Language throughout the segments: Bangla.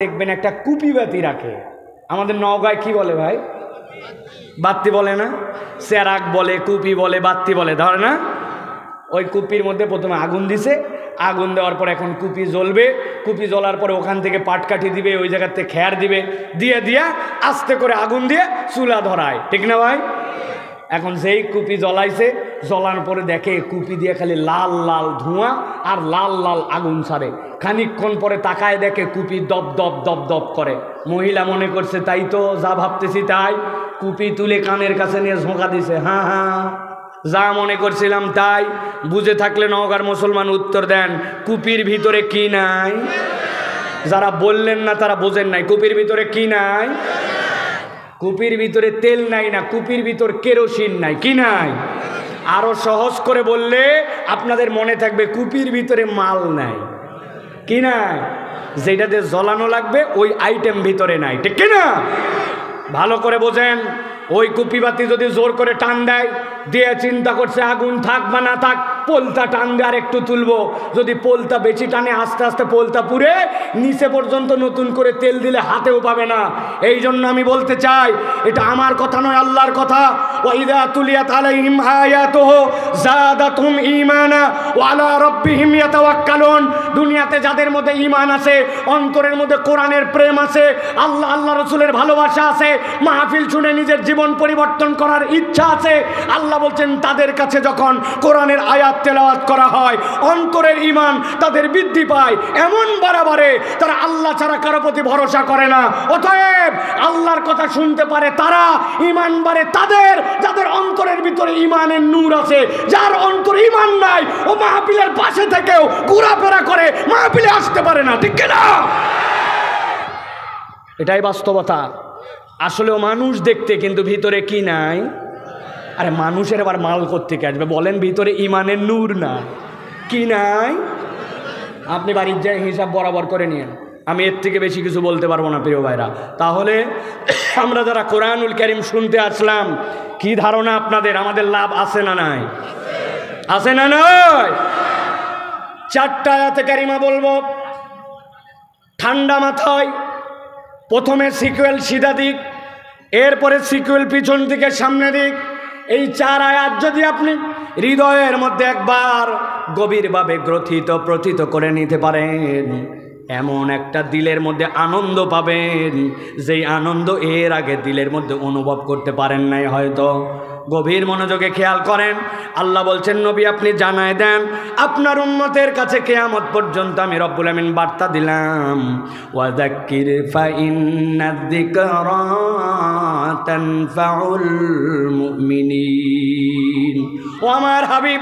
দেখবেন একটা কুপি বাতি রাখে। আমাদের নওগাঁয় কি বলে ভাই? বাতি বলে না, চেরাক বলে, কুপি বলে, বাতি বলে, ধরে না? ওই কুপির মধ্যে প্রথমে আগুন দিছে, আগুন দেওয়ার পর এখন কুপি জ্বলবে, কুপি জ্বলার পরে ওখান থেকে পাটকাঠি দিবে, ওই জায়গাতে খেয়ার দিবে, দিয়ে আস্তে করে আগুন দিয়ে চুলা ধরায়, ঠিক না ভাই? এখন যেই কুপি জ্বলাইছে, জ্বলার পরে দেখে কুপি দিয়ে খালি লাল লাল ধোঁয়া আর লাল লাল আগুন ছাড়ে। খানিকক্ষণ পরে তাকায় দেখে কুপি দপ দপ দপ দপ করে। মহিলা মনে করছে তাই তো, যা ভাবতেছি তাই। কুপি তুলে কানের কাছে নিয়ে ঝোঁকা দিছে, হ্যাঁ হ্যাঁ যা মনে করছিলাম তাই। বুঝে থাকলে নওগাঁর মুসলমান উত্তর দেন, কুপির ভিতরে কি নাই? যারা বললেন না তারা বোঝেন নাই। কুপির ভিতরে কি নাই? কুপির ভিতরে তেল নাই না, কুপির ভিতর কেরোসিন নাই। কি নাই? আরো সহজ করে বললে আপনাদের মনে থাকবে, কুপির ভিতরে মাল নাই। কি নাই? যেটাতে জ্বলানো লাগবে ওই আইটেম ভিতরে নাই, ঠিক কিনা? ভালো করে বোঝেন। ওই কুপি বাতি যদি জোর করে টান দেয়, দিয়ে চিন্তা করছে আগুন থাক বা না থাক, পোলতা টান দিয়ে আর একটু তুলবো। যদি পোলতা বেশি টানে আস্তে আস্তে পোলতা পুড়ে নিচে পর্যন্ত নতুন করে তেল দিলে হাতেও পাবে না। এই জন্য আমি বলতে চাই, এটা আমার কথা নয়, আল্লাহর কথা। ওয়াইদা তুলিয়াত আলাইহিম আয়াতুহু যাদাতুহুম ঈমানা ওয়া আলা রাব্বিহিম ইয়াতাওয়াক্কালুন। দুনিয়াতে যাদের মধ্যে ঈমান আছে, অন্তরের মধ্যে কোরআনের প্রেম আছে, আল্লাহ রাসূলের ভালোবাসা আছে, মাহফিল শুনে নিজের জীবন পরিবর্তন করার ইচ্ছা আছে, আল্লাহ বলছেন তাদের কাছে যখন কোরআনের আয়াত তেলাওয়াত করা হয়, অন্তরের ঈমান তাদের বৃদ্ধি পায় এমন বাড়াবাড়ে, তারা আল্লাহ ছাড়া কারো প্রতি ভরসা করে না। অতএব আল্লাহর কথা শুনতে পারে তারা, ঈমান বাড়ে তাদের যাদের অন্তরের ভিতরে ঈমানের নূর আছে। যার অন্তরে ঈমান নাই, ও মাহফিলের পাশে থেকেও ঘোরাফেরা করে, মাহফিলে আসতে পারে না, ঠিক না? এটাই বাস্তবতা। আসলেও মানুষ দেখতে, কিন্তু ভিতরে কি নাই? আরে মানুষের আবার মাল কোত্থেকে আসবে বলেন? ভিতরে ঈমানের নূর না, কি নাই? আপনি বাড়ির যায় হিসাব বরাবর করে নিন, আমি এর থেকে বেশি কিছু বলতে পারবো না প্রিয় ভাইরা। তাহলে আমরা যারা কোরআনুল কারীম শুনতে আসলাম, কি ধারণা আপনাদের? আমাদের লাভ আছে না নাই? আছে না নাই? 4টা আয়াতে কারিমা বলবো ঠান্ডা মাথায়। প্রথমে সিকুয়েল সিধা দিক, এরপরে সিকুয়েল পিছন দিকে সামনে দিক। এই 4 আয়াত যদি আপনি হৃদয়ের মধ্যে একবার গভীরভাবে প্রথিত করে নিতে পারেন, এমন একটা দিলের মধ্যে আনন্দ পাবেন, যেই আনন্দ এর আগে দিলের মধ্যে অনুভব করতে পারেন নাই হয়তো। গভীর মনোযোগে খেয়াল করেন। আল্লাহ বলছেন, নবী আপনি জানায় দেন আপনার উম্মতের কাছে কিয়ামত পর্যন্ত আমি রব্বুল আমিন বার্তা দিলাম, ওয়াযাক্কির ফাইন্নায যিকরা তানফাউল মুমিনিন। ও আমার হাবিব,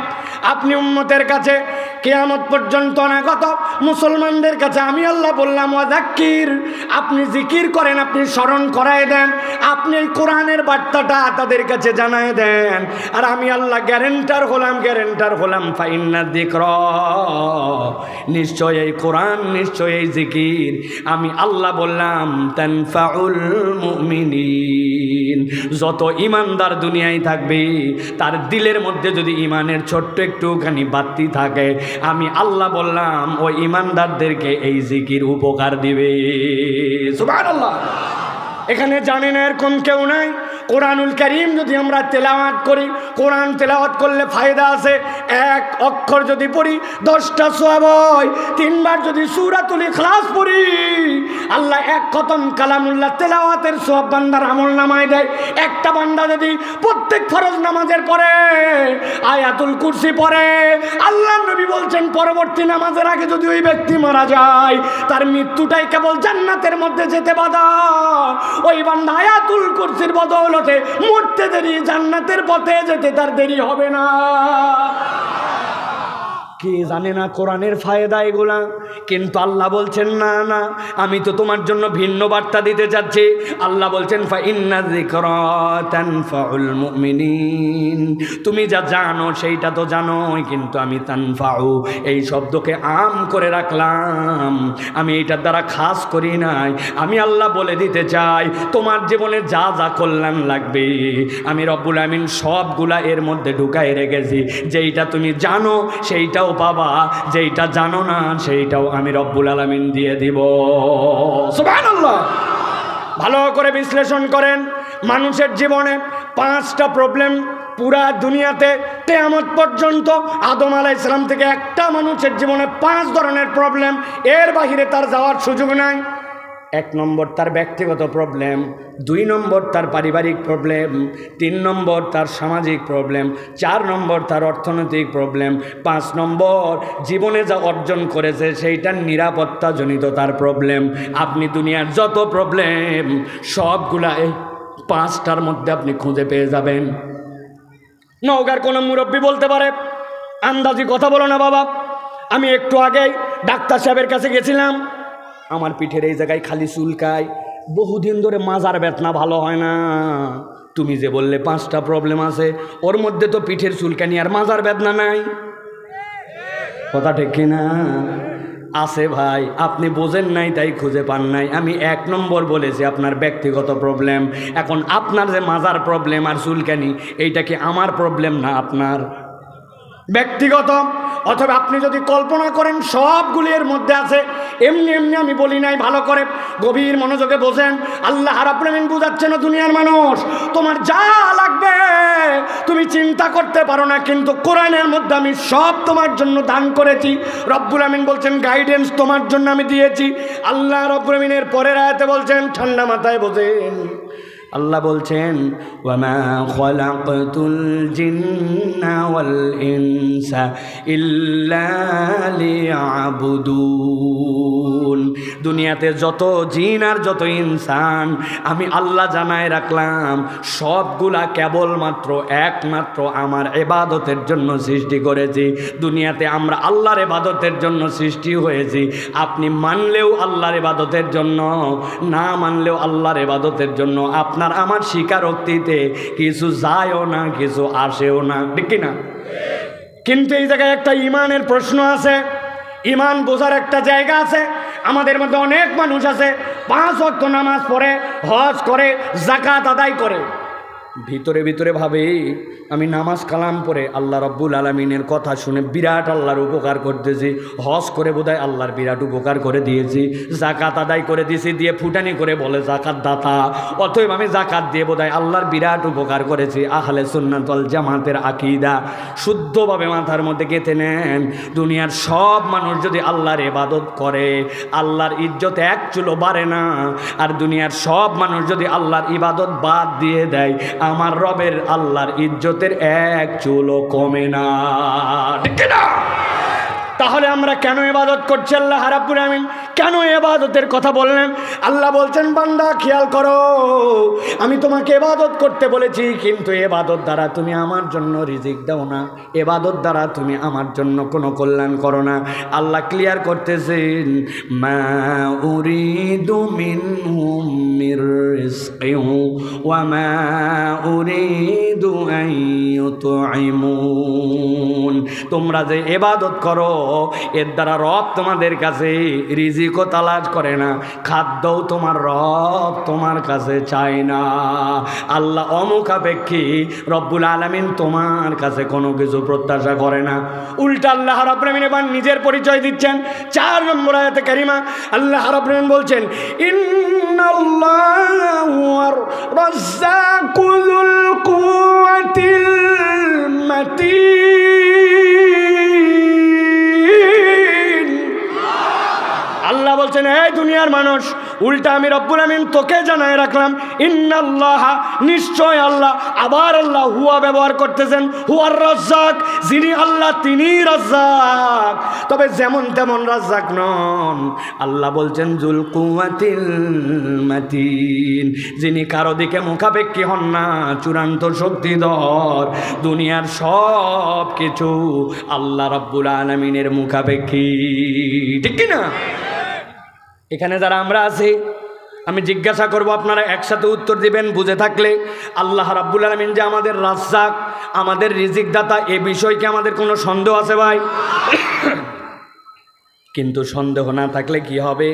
আপনি উম্মতের কাছে কিয়ামত পর্যন্ত অনাগত মুসলমানদের কাছে আমি আল্লাহ বললাম, ওয়াযাক্কির, আপনি জিকির করেন, আপনি স্মরণ করায় দেন, আপনি এই কোরআনের বার্তাটা তাদের কাছে জানায় দেন। আর আমি আল্লাহ গ্যারেন্টার হলাম ফাইন্নায যিকরা, নিশ্চয় এই কোরআন, নিশ্চয় এই জিকির, আমি আল্লাহ বললাম তানফাউল মুমিনিন। যত ঈমানদার দুনিয়ায় থাকবে, তার দিলের মধ্যে যদি ঈমানের ছোট্ট একটুখানি বাতি থাকে, আমি আল্লাহ বললাম ওই ঈমানদারদেরকে এই জিকির উপকার দিবে। সুবহানাল্লাহ। এখানে জানেন এরকম কেউ নাই। কোরআনুল কারীম যদি আমরা তেলাওয়াত করি, কোরআন তেলাওয়াত করলে ফায়দা আছে। 1 অক্ষর যদি পড়ি 10টা সওয়াব হয়। 3 বার যদি সূরাতুল ইখলাস পড়ি, আল্লাহ 1 খতম কালামুল্লাহ তেলাওয়াতের সওয়াব বান্দার আমলনামায় দেয়। একটা বান্দা যদি প্রত্যেক ফরজ নামাজের পরে আয়াতুল কুরসি পড়ে, আল্লাহর নবী বলছেন পরবর্তী নামাজের আগে যদি ওই ব্যক্তি মারা যায়, তার মৃত্যুটাই কেবল জান্নাতের মধ্যে যেতে বাধা। ওই বান্দা আয়াতুল কুরসির বদৌলতে মরতে দেরি, জান্নাতের পথে যেতে তার দেরি হবে না। কে জানে না কোরআনের ফায়দা এগুলা? কিন্তু আল্লাহ বলছেন না না, আমি তো তোমার জন্য ভিন্ন বার্তা দিতে চাচ্ছি। আল্লাহ বলছেন ফাইন্নায যিকরা তানফাউল মুমিনিন। তুমি যা জানো সেইটা তো জানোই, কিন্তু আমি তানফাউ এই শব্দকে আম করে রাখলাম, আমি এটার দ্বারা খাস করি নাই। আমি আল্লাহ বলে দিতে চাই, তোমার জীবনে যা যা কল্যাণ লাগবে আমি রব্বুল আমিন সবগুলা এর মধ্যে ঢুকাই রেখেছি। যেইটা তুমি জানো সেইটাও পাবা, যেইটা জানো না সেইটাও আমি রব্বুল আলামিন দিয়ে দিব। সুবহানাল্লাহ। ভালো করে বিশ্লেষণ করেন, মানুষের জীবনে 5টা প্রবলেম পুরা দুনিয়াতে কিয়ামত পর্যন্ত, আদম আলাইহিস সালাম থেকে একটা মানুষের জীবনে 5 ধরনের প্রবলেম, এর বাহিরে তার যাওয়ার সুযোগ নাই। 1 নম্বর তার ব্যক্তিগত প্রবলেম, 2 নম্বর তার পারিবারিক প্রবলেম, 3 নম্বর তার সামাজিক প্রবলেম, 4 নম্বর তার অর্থনৈতিক প্রবলেম, 5 নম্বর জীবনে যা অর্জন করেছে সেইটার নিরাপত্তাজনিত তার প্রবলেম। আপনি দুনিয়ার যত প্রবলেম সবগুলা এই 5টার মধ্যে আপনি খুঁজে পেয়ে যাবেন। নওগাঁর কোনো মুরব্বী বলতে পারে, আন্দাজি কথা বলো না বাবা, আমি একটু আগেই ডাক্তার সাহেবের কাছে গেছিলাম, আমার পিঠের এই জায়গায় খালি চুলকায়, বহুদিন ধরে মাজার বেদনা ভালো হয় না। তুমি যে বললে 5টা প্রবলেম আছে, ওর মধ্যে তো পিঠের চুলকানি আর মাজার বেদনা নাই। কথা ঠিক কিনা? আছে ভাই, আপনি বোঝেন নাই তাই খুঁজে পান নাই। আমি 1 নম্বর বলেছি আপনার ব্যক্তিগত প্রবলেম। এখন আপনার যে মাজার প্রবলেম আর চুলকানি, এইটা কি আমার প্রবলেম না আপনার ব্যক্তিগত? অথবা আপনি যদি কল্পনা করেন সবগুলি এর মধ্যে আছে, এমনি এমনি আমি বলি নাই, ভালো করে গভীর মনোযোগে বোঝেন। আল্লাহ রাব্বুল আমিন বুঝাচ্ছেন, দুনিয়ার মানুষ তোমার যা লাগবে তুমি চিন্তা করতে পারো না, কিন্তু কোরআনের মধ্যে আমি সব তোমার জন্য দান করেছি। রব্বুল আমিন বলছেন গাইডেন্স তোমার জন্য আমি দিয়েছি। আল্লাহ রব্বুল আমিনের পরের আয়াতে বলছেন, ঠান্ডা মাথায় বোঝেন, আল্লাহ বলছেন ওয়ামা খালাকতুল জিন্না ওয়াল ইনসা ইল্লা লিয়াবুদুন। দুনিয়াতে যত জিন আর যত ইনসান আমি আল্লাহ জানায় রাখলাম, সবগুলা কেবলমাত্র একমাত্র আমার ইবাদতের জন্য সৃষ্টি করেছি। দুনিয়াতে আমরা আল্লাহর ইবাদতের জন্য সৃষ্টি হয়েছি। আপনি মানলেও আল্লাহর ইবাদতের জন্য, না মানলেও আল্লাহর ইবাদতের জন্য। আপনার আমার স্বীকারোক্তিতে কিছু যায়ও না, কিছু আসেও না, ঠিক কিনা? কিন্তু এই জায়গায় একটা ইমানের প্রশ্ন আছে, ইমান বোঝার একটা জায়গা আছে। আমাদের মধ্যে অনেক মানুষ আছে 5 ওয়াক্ত নামাজ পড়ে, হজ করে, যাকাত আদায় করে, ভিতরে ভিতরে ভাবে আমি নামাজ কালাম পড়ে আল্লাহ রব্বুল আলামিনের কথা শুনে বিরাট আল্লাহর উপকার করতেছি, হজ করে বোধহয় আল্লাহর বিরাট উপকার করে দিয়েছি, যাকাত আদায় করে দিয়েছি, দিয়ে ফুটানি করে বলে যাকাত দাতা, অতএব আমি যাকাত দিয়ে বোধহয় আল্লাহর বিরাট উপকার করেছি। আহলে সুন্নাত ওয়াল জামাতের আকীদা শুদ্ধভাবে মাথার মধ্যে গেঁথে নেন। দুনিয়ার সব মানুষ যদি আল্লাহর ইবাদত করে, আল্লাহর ইজ্জত 1 চুলো বাড়ে না। আর দুনিয়ার সব মানুষ যদি আল্লাহর ইবাদত বাদ দিয়ে দেয়, আমার রবের আল্লাহর ইজ্জতের 1 চুলও কমে না, ঠিক না? তাহলে আমরা কেন ইবাদত করছি? আল্লাহ রাব্বুল আমিন কেন ইবাদতের কথা বললেন? আল্লাহ বলছেন, বান্দা খেয়াল করো, আমি তোমাকে ইবাদত করতে বলেছি, কিন্তু ইবাদত দ্বারা তুমি আমার জন্য রিজিক দাও না, ইবাদত দ্বারা তুমি আমার জন্য কোনো কল্যাণ করো না। আল্লাহ ক্লিয়ার করতেছেন, মা উরিদু মিনহুম মির রিজকিন ওয়া মা উরিদু আন ইউতঈমুন। তোমরা যে ইবাদত করো, এর দ্বারা রব তোমাদের কাছে রিজিকও তালাশ করে না, খাদ্যও তোমার রব তোমার কাছে চায় না। আল্লাহ অমুখাপেক্ষী, রব্বুল আলামিন তোমার কাছে কোনো কিছু প্রত্যাশা করে না। উল্টা আল্লাহ রাব্বুল আমিন এবার নিজের পরিচয় দিচ্ছেন। 4 নম্বর আয়াতে কারিমা আল্লাহ রাব্বুল আমিন বলছেন, ইন্নাল্লাহু ওয়ার রাজ্জাকু যুল কুওয়াতিল মাতিন। আল্লাহ বলছেন, এই দুনিয়ার মানুষ, উল্টা আমি রব্বুল আমিন তোকে জানায় রাখলাম, ইন্নাল্লাহ, নিশ্চয় আল্লাহ। আবার আল্লাহ হুয়া ব্যবহার করতেছেন, হুয়ার রাজ্জাক, যিনি আল্লাহ তিনি রাজ্জাক, তবে যেমন তেমন রাজ্জাক নন। আল্লাহ বলছেন যুল কুওয়াতিল মাতিন, যিনি কারো দিকে মুখাপেক্ষী হন না, চূড়ান্ত শক্তিধর। দুনিয়ার সব কিছু আল্লাহ রাব্বুল আলামিনের মুখাপেক্ষী, ঠিক কি না? এখানে যারা আমরা আছি, আমি জিজ্ঞাসা করব, আপনারা একসাথে উত্তর দিবেন বুঝে থাকলে। আল্লাহ রাব্বুল আলামিন যে আমাদের রাজ্জাক, আমাদের রিজিক দাতা, এ বিষয়ে কি আমাদের কোনো সন্দেহ আছে ভাই? কিন্তু সন্দেহ না থাকলে কি হবে?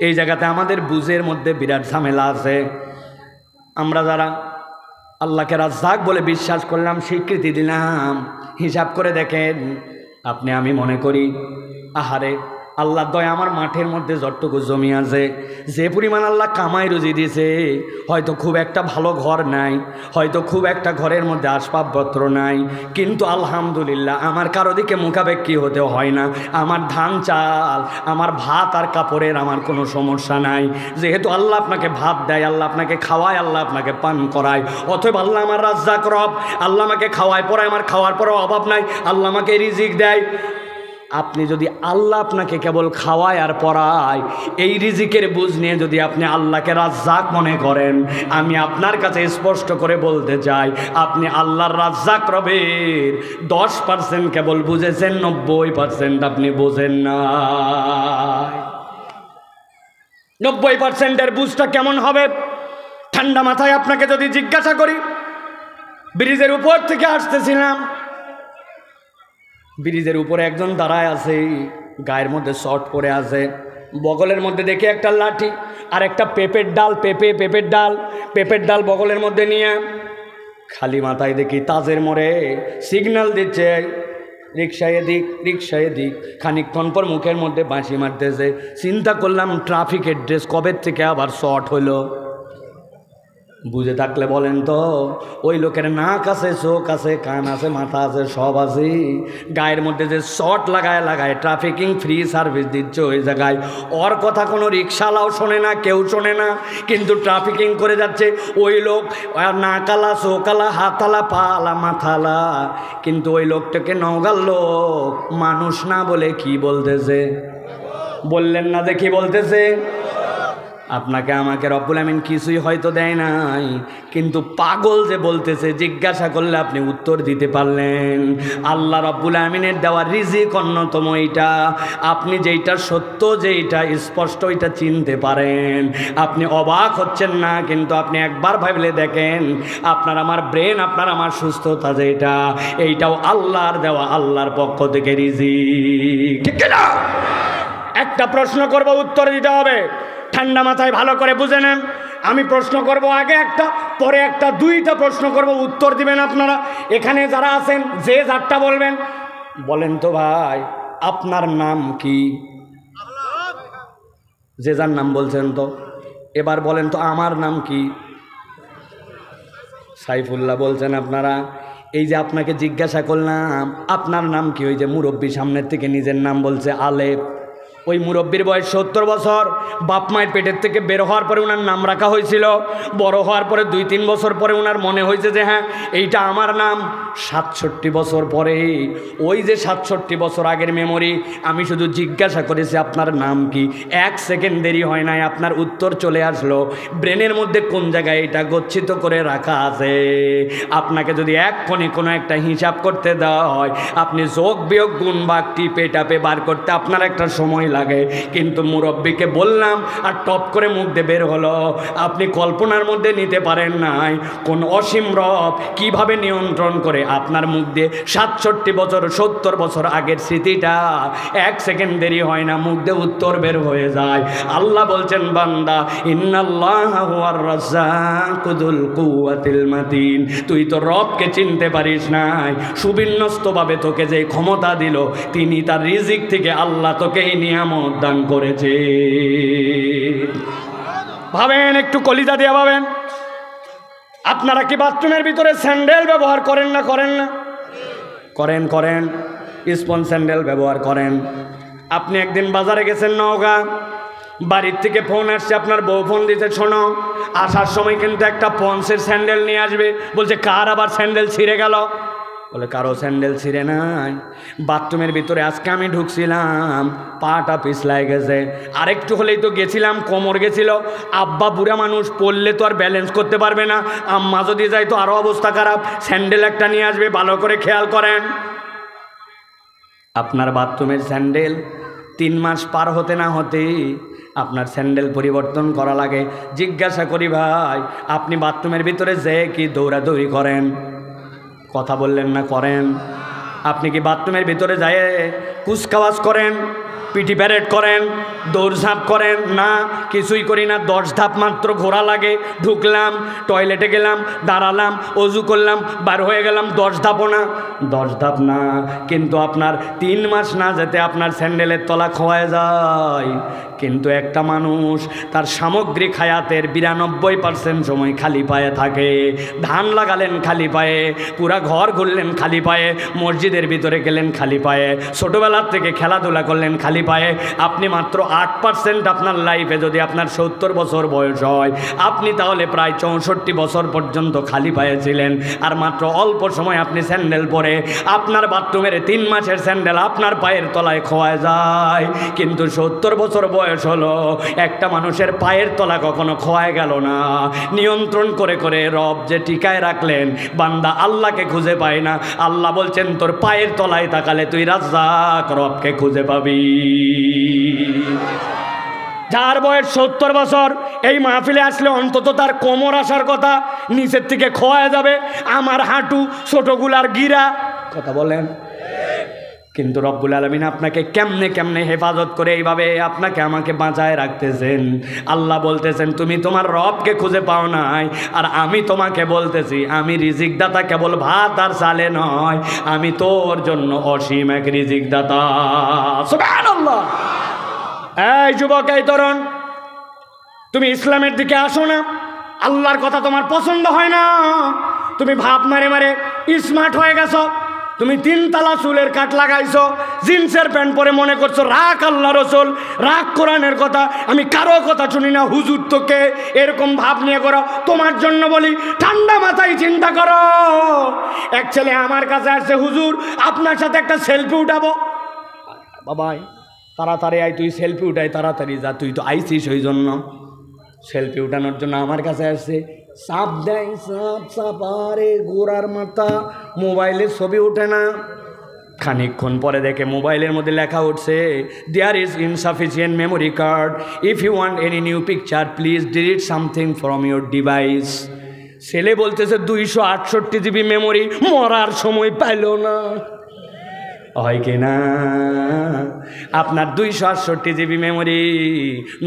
এই জায়গাতে আমাদের বুঝের মধ্যে বিরাট ঝামেলা আছে। আমরা যারা আল্লাহকে রাজ্জাক বলে বিশ্বাস করলাম, স্বীকৃতি দিলাম, হিসাব করে দেখেন আপনি আমি মনে করি আহারে আল্লাহ দয়া আমার মাঠের মধ্যে যতটুকু জমি আছে, যে পরিমাণ আল্লাহ কামাই রুজি দিয়েছে, হয়তো খুব একটা ভালো ঘর নাই, হয়তো খুব একটা ঘরের মধ্যে আসবাবপত্র নাই, কিন্তু আলহামদুলিল্লাহ আমার কারো দিকে মুখাপেক্ষী হতে হয় না। আমার ধান চাল, আমার ভাত আর কাপড়ের আমার কোনো সমস্যা নাই। যেহেতু আল্লাহ আপনাকে ভাত দেয়, আল্লাহ আপনাকে খাওয়ায়, আল্লাহ আপনাকে পান করায়, অতএব আল্লাহ আমার রাজ্জাক রব, আল্লাহ আমাকে খাওয়ায় পড়ায়, আমার খাওয়ার পরেও অভাব নাই, আল্লাহ আমাকে রিজিক দেয়। আপনি যদি আল্লাহ আপনাকে কেবল খাওয়ায় আর পড়ায়, এই রিজিকের বুঝ নিয়ে যদি আপনি আল্লাহকে রাজ্জাক মনে করেন, আমি আপনার কাছে স্পষ্ট করে বলতে চাই, আপনি আল্লাহর রাজ্জাক রবের 10% কেবল বুঝেছেন, 90% আপনি বোঝেন না। 90%-এর বুঝটা কেমন হবে? ঠান্ডা মাথায় আপনাকে যদি জিজ্ঞাসা করি, ব্রিজের উপর থেকে আসতেছিলাম, ব্রিজের উপরে একজন দাঁড়ায় আছে, গায়ের মধ্যে শর্ট পরে আছে, বগলের মধ্যে দেখে একটা লাঠি আর একটা পেঁপের ডাল, পেঁপের ডাল বগলের মধ্যে নিয়ে খালি মাথায় দেখি তাজের মোড়ে সিগন্যাল দিচ্ছে, রিক্সায় এদিক। খানিকক্ষণ পর মুখের মধ্যে বাঁশি মারতেছে। চিন্তা করলাম ট্রাফিকের ড্রেস কবে থেকে আবার শর্ট হলো? বুঝে থাকলে বলেন তো, ওই লোকের নাক আছে, চোখ আছে, কান আছে, মাথা আছে, সব আছে, গায়ের মধ্যে যে শর্ট লাগায় ট্রাফিকিং ফ্রি সার্ভিস দিচ্ছে ওই জায়গায়, ওর কথা কোনো রিক্সাওয়ালাও শোনে না, কেউ শোনে না, কিন্তু ট্রাফিকিং করে যাচ্ছে ওই লোক, নাকালা, চোখালা, হাতালা, পালা, মাথালা, কিন্তু ওই লোকটাকে নওগাঁর লোক মানুষ না বলে কি বলতেছে? বললেন না যে কি বলতেছে? আপনাকে আমাকে রব্বুল আমিন কিছুই হয়তো দেয় নাই, কিন্তু পাগল যে বলতেছে, জিজ্ঞাসা করলে আপনি উত্তর দিতে পারলেন। আল্লাহ রব্বুল আমিনের দেওয়া রিজিক অন্যতম এইটা, আপনি যেইটা সত্য, যেইটা স্পষ্ট, ওইটা চিনতে পারেন, আপনি অবাক হচ্ছেন না, কিন্তু আপনি একবার ভাবলে দেখেন, আপনার আমার ব্রেন, আপনার আমার সুস্থতা যেটা, এইটাও আল্লাহর দেওয়া, আল্লাহর পক্ষ থেকে রিজিক, ঠিক না? একটা প্রশ্ন করব, উত্তর দিতে হবে, ঠান্ডা মাথায় ভালো করে বুঝে নেন। আমি প্রশ্ন করব আগে একটা, পরে একটা, 2টা প্রশ্ন করব, উত্তর দিবেন আপনারা। এখানে যারা আছেন যে যারটা বলবেন, বলেন তো ভাই আপনার নাম কি? যে যার নাম বলছেন তো, এবার বলেন তো আমার নাম কি? সাইফুল্লাহ বলছেন আপনারা। এই যে আপনাকে জিজ্ঞাসা করলাম আপনার নাম কি, ওই যে মুরব্বী সামনের থেকে নিজের নাম বলছে আলেপ, ওই মুরব্বীর বয়স 70 বছর, বাপ মায়ের পেটের থেকে বের হওয়ার পরে ওনার নাম রাখা হয়েছিল, বড় হওয়ার পরে 2-3 বছর পরে ওনার মনে হয়েছে যে হ্যাঁ এইটা আমার নাম। 67 বছর পরে, ওই যে 67 বছর আগের মেমোরি, আমি শুধু জিজ্ঞাসা করেছি আপনার নাম কি, 1 সেকেন্ড দেরি হয় নাই, আপনার উত্তর চলে আসলো। ব্রেনের মধ্যে কোন জায়গায় এটা গচ্ছিত করে রাখা আছে। আপনাকে যদি এক্ষণে কোনো একটা হিসাব করতে দেওয়া হয়, আপনি যোগ বিয়োগ গুণ ভাগ টিপে টাপে বার করতে আপনার একটা সময় লাগে, কিন্তু মুরব্বীকে বললাম আর টপ করে মুখ দিয়ে বের হলো। আপনি কল্পনার মধ্যে নিতে পারেন নাই কোন অসীম রব কিভাবে নিয়ন্ত্রণ করে আপনার মুখ দিয়ে 67 বছর 70 বছর আগের স্মৃতিটা 1 সেকেন্ড দেরি হয় না, মুখ দিয়ে উত্তর বের হয়ে যায়। আল্লাহ বলছেন বান্দা, ইন্নাল্লাহা হুয়ার রাজ্জাকুযুল কুওয়াতিল মাতিন, তুই তো রবকে চিনতে পারিস নাই, সুবিন্যস্তভাবে তোকে যে ক্ষমতা দিল, তিনি তার রিজিক থেকে আল্লাহ তোকে এই নিয়ামত দান করেছে। ভাবেন, একটু কলিজা দিয়ে ভাবেন। আপনারা কি বাথরুমের ভিতরে স্যান্ডেল ব্যবহার করেন না? করেন স্পন স্যান্ডেল ব্যবহার করেন। আপনি একদিন বাজারে গেছেন নওগাঁ, বাড়ির থেকে ফোন আসছে, আপনার বউ ফোন দিতে, শোনো আসার সময় কিন্তু একটা পন্সের স্যান্ডেল নিয়ে আসবে। বলছে কার আবার স্যান্ডেল ছিঁড়ে গেল? বলে কারো স্যান্ডেল ছিঁড়ে নাই, বাথরুমের ভিতরে আজকে আমি ঢুকছিলাম, পাটা পিছলায় গেছে, আরেকটু হলেই তো গেছিলাম, কোমর গেছিল। আব্বা বুড়া মানুষ, পড়লে তো আর ব্যালেন্স করতে পারবে না, আম্মা যদি যায় তো আরও অবস্থা খারাপ, স্যান্ডেল একটা নিয়ে আসবে, ভালো করে খেয়াল করেন। আপনার বাথরুমের স্যান্ডেল 3 মাস পার হতে না হতে আপনার স্যান্ডেল পরিবর্তন করা লাগে। জিজ্ঞাসা করি ভাই, আপনি বাথরুমের ভিতরে যে কি দৌড়াদৌড়ি করেন? কথা বললেন না, করেন? আপনি কি বাথরুমের ভিতরে যায় কুচকাওয়াজ করেন? পিটি প্যারেড করেন, দৌড়ঝাঁপ করেন? না, কিছুই করি না। 10 ধাপ মাত্র ঘোরা লাগে। ঢুকলাম, টয়লেটে গেলাম, দাঁড়ালাম, অজু করলাম, বার হয়ে গেলাম। 10 ধাপও না, 10 ধাপ না। কিন্তু আপনার 3 মাস না যেতে আপনার স্যান্ডেলের তলা খোয়া যায়। কিন্তু একটা মানুষ তার সামগ্রিক হায়াতের 92% সময় খালি পায়ে থাকে। ধান লাগালেন খালি পায়ে, পুরা ঘর ঘুরলেন খালি পায়ে, মসজিদের ভিতরে গেলেন খালি পায়ে, ছোটোবেলার থেকে খেলাধুলা করলেন খালি পায়ে। আপনি মাত্র 8% আপনার লাইফে যদি আপনার 70 বছর বয়স হয়, আপনি তাহলে প্রায় 64 বছর পর্যন্ত খালি পায়ে ছিলেন। আর মাত্র অল্প সময় আপনি স্যান্ডেল পরে, আপনার বাথরুমের 3 মাসের স্যান্ডেল আপনার পায়ের তলায় খোয়া যায়। কিন্তু 70 বছর বয়স হলো, একটা মানুষের পায়ের তলা কখনো খোয়া গেল না। নিয়ন্ত্রণ করে করে রব যে টিকায় রাখলেন, বান্দা আল্লাহকে খুঁজে পায় না। আল্লাহ বলছেন তোর পায়ের তলায় তাকালে তুই রাজ্জাক রবকে খুঁজে পাবি। যার বয়স 70 বছর এই মাহফিলে আসলে অন্তত তার কোমর আসার কথা, নিচের থেকে খোয়া যাবে, আমার হাঁটু, ছোটগুলার গিরা। কথা বলেন। কিন্তু রব্বুল আলামিন আপনাকে কেমনে কেমনে হেফাজত করে এইভাবে আপনাকে আমাকে বাঁচায় রাখতেছেন। আল্লাহ বলতেছেন তুমি তোমার রবকে খুঁজে পাও নাই, আর আমি তোমাকে বলতেছি আমি রিজিক দাতা, কেবল ভাত আর চালে নয়, আমি তোর জন্য অসীম এক রিজিক দাতা। সুবহানাল্লাহ। এই যুবক, এই তরুণ, তুমি ইসলামের দিকে আসো না। আল্লাহর কথা তোমার পছন্দ হয় না, তুমি ভাব মারে মারে স্মার্ট হয়ে গেছো। তুমি 3 তালা চুলের কাট লাগাইছো, জিন্সের প্যান্ট পরে মনে করছো রাখ আল্লাহ রসুল, রাখ কোরআনের কথা, আমি কারো কথা শুনি না, হুজুর তোকে, এরকম ভাব নিয়ে করো। তোমার জন্য বলি ঠান্ডা মাথায় চিন্তা করো। এক ছেলে আমার কাছে আসছে, হুজুর আপনার সাথে একটা সেলফি উঠাবো। বাবাই তাড়াতাড়ি আয়, তুই সেলফি উঠাই, তাড়াতাড়ি যা, তুই তো আইসিস ওই জন্য। সেলফি উঠানোর জন্য আমার কাছে আসছে, সাপ দেয়, সাপ সাপ, আরে গোড়ার মাথা, মোবাইলের ছবি ওঠে না। খানিকক্ষণ পরে দেখে মোবাইলের মধ্যে লেখা উঠছে, there is insufficient memory card, if you want any new picture please delete something from your device. ছেলে বলতেছে 268 জিবি মেমোরি, মরার সময় পাইল না। হয় কি না? আপনার 268 জিবি মেমোরি,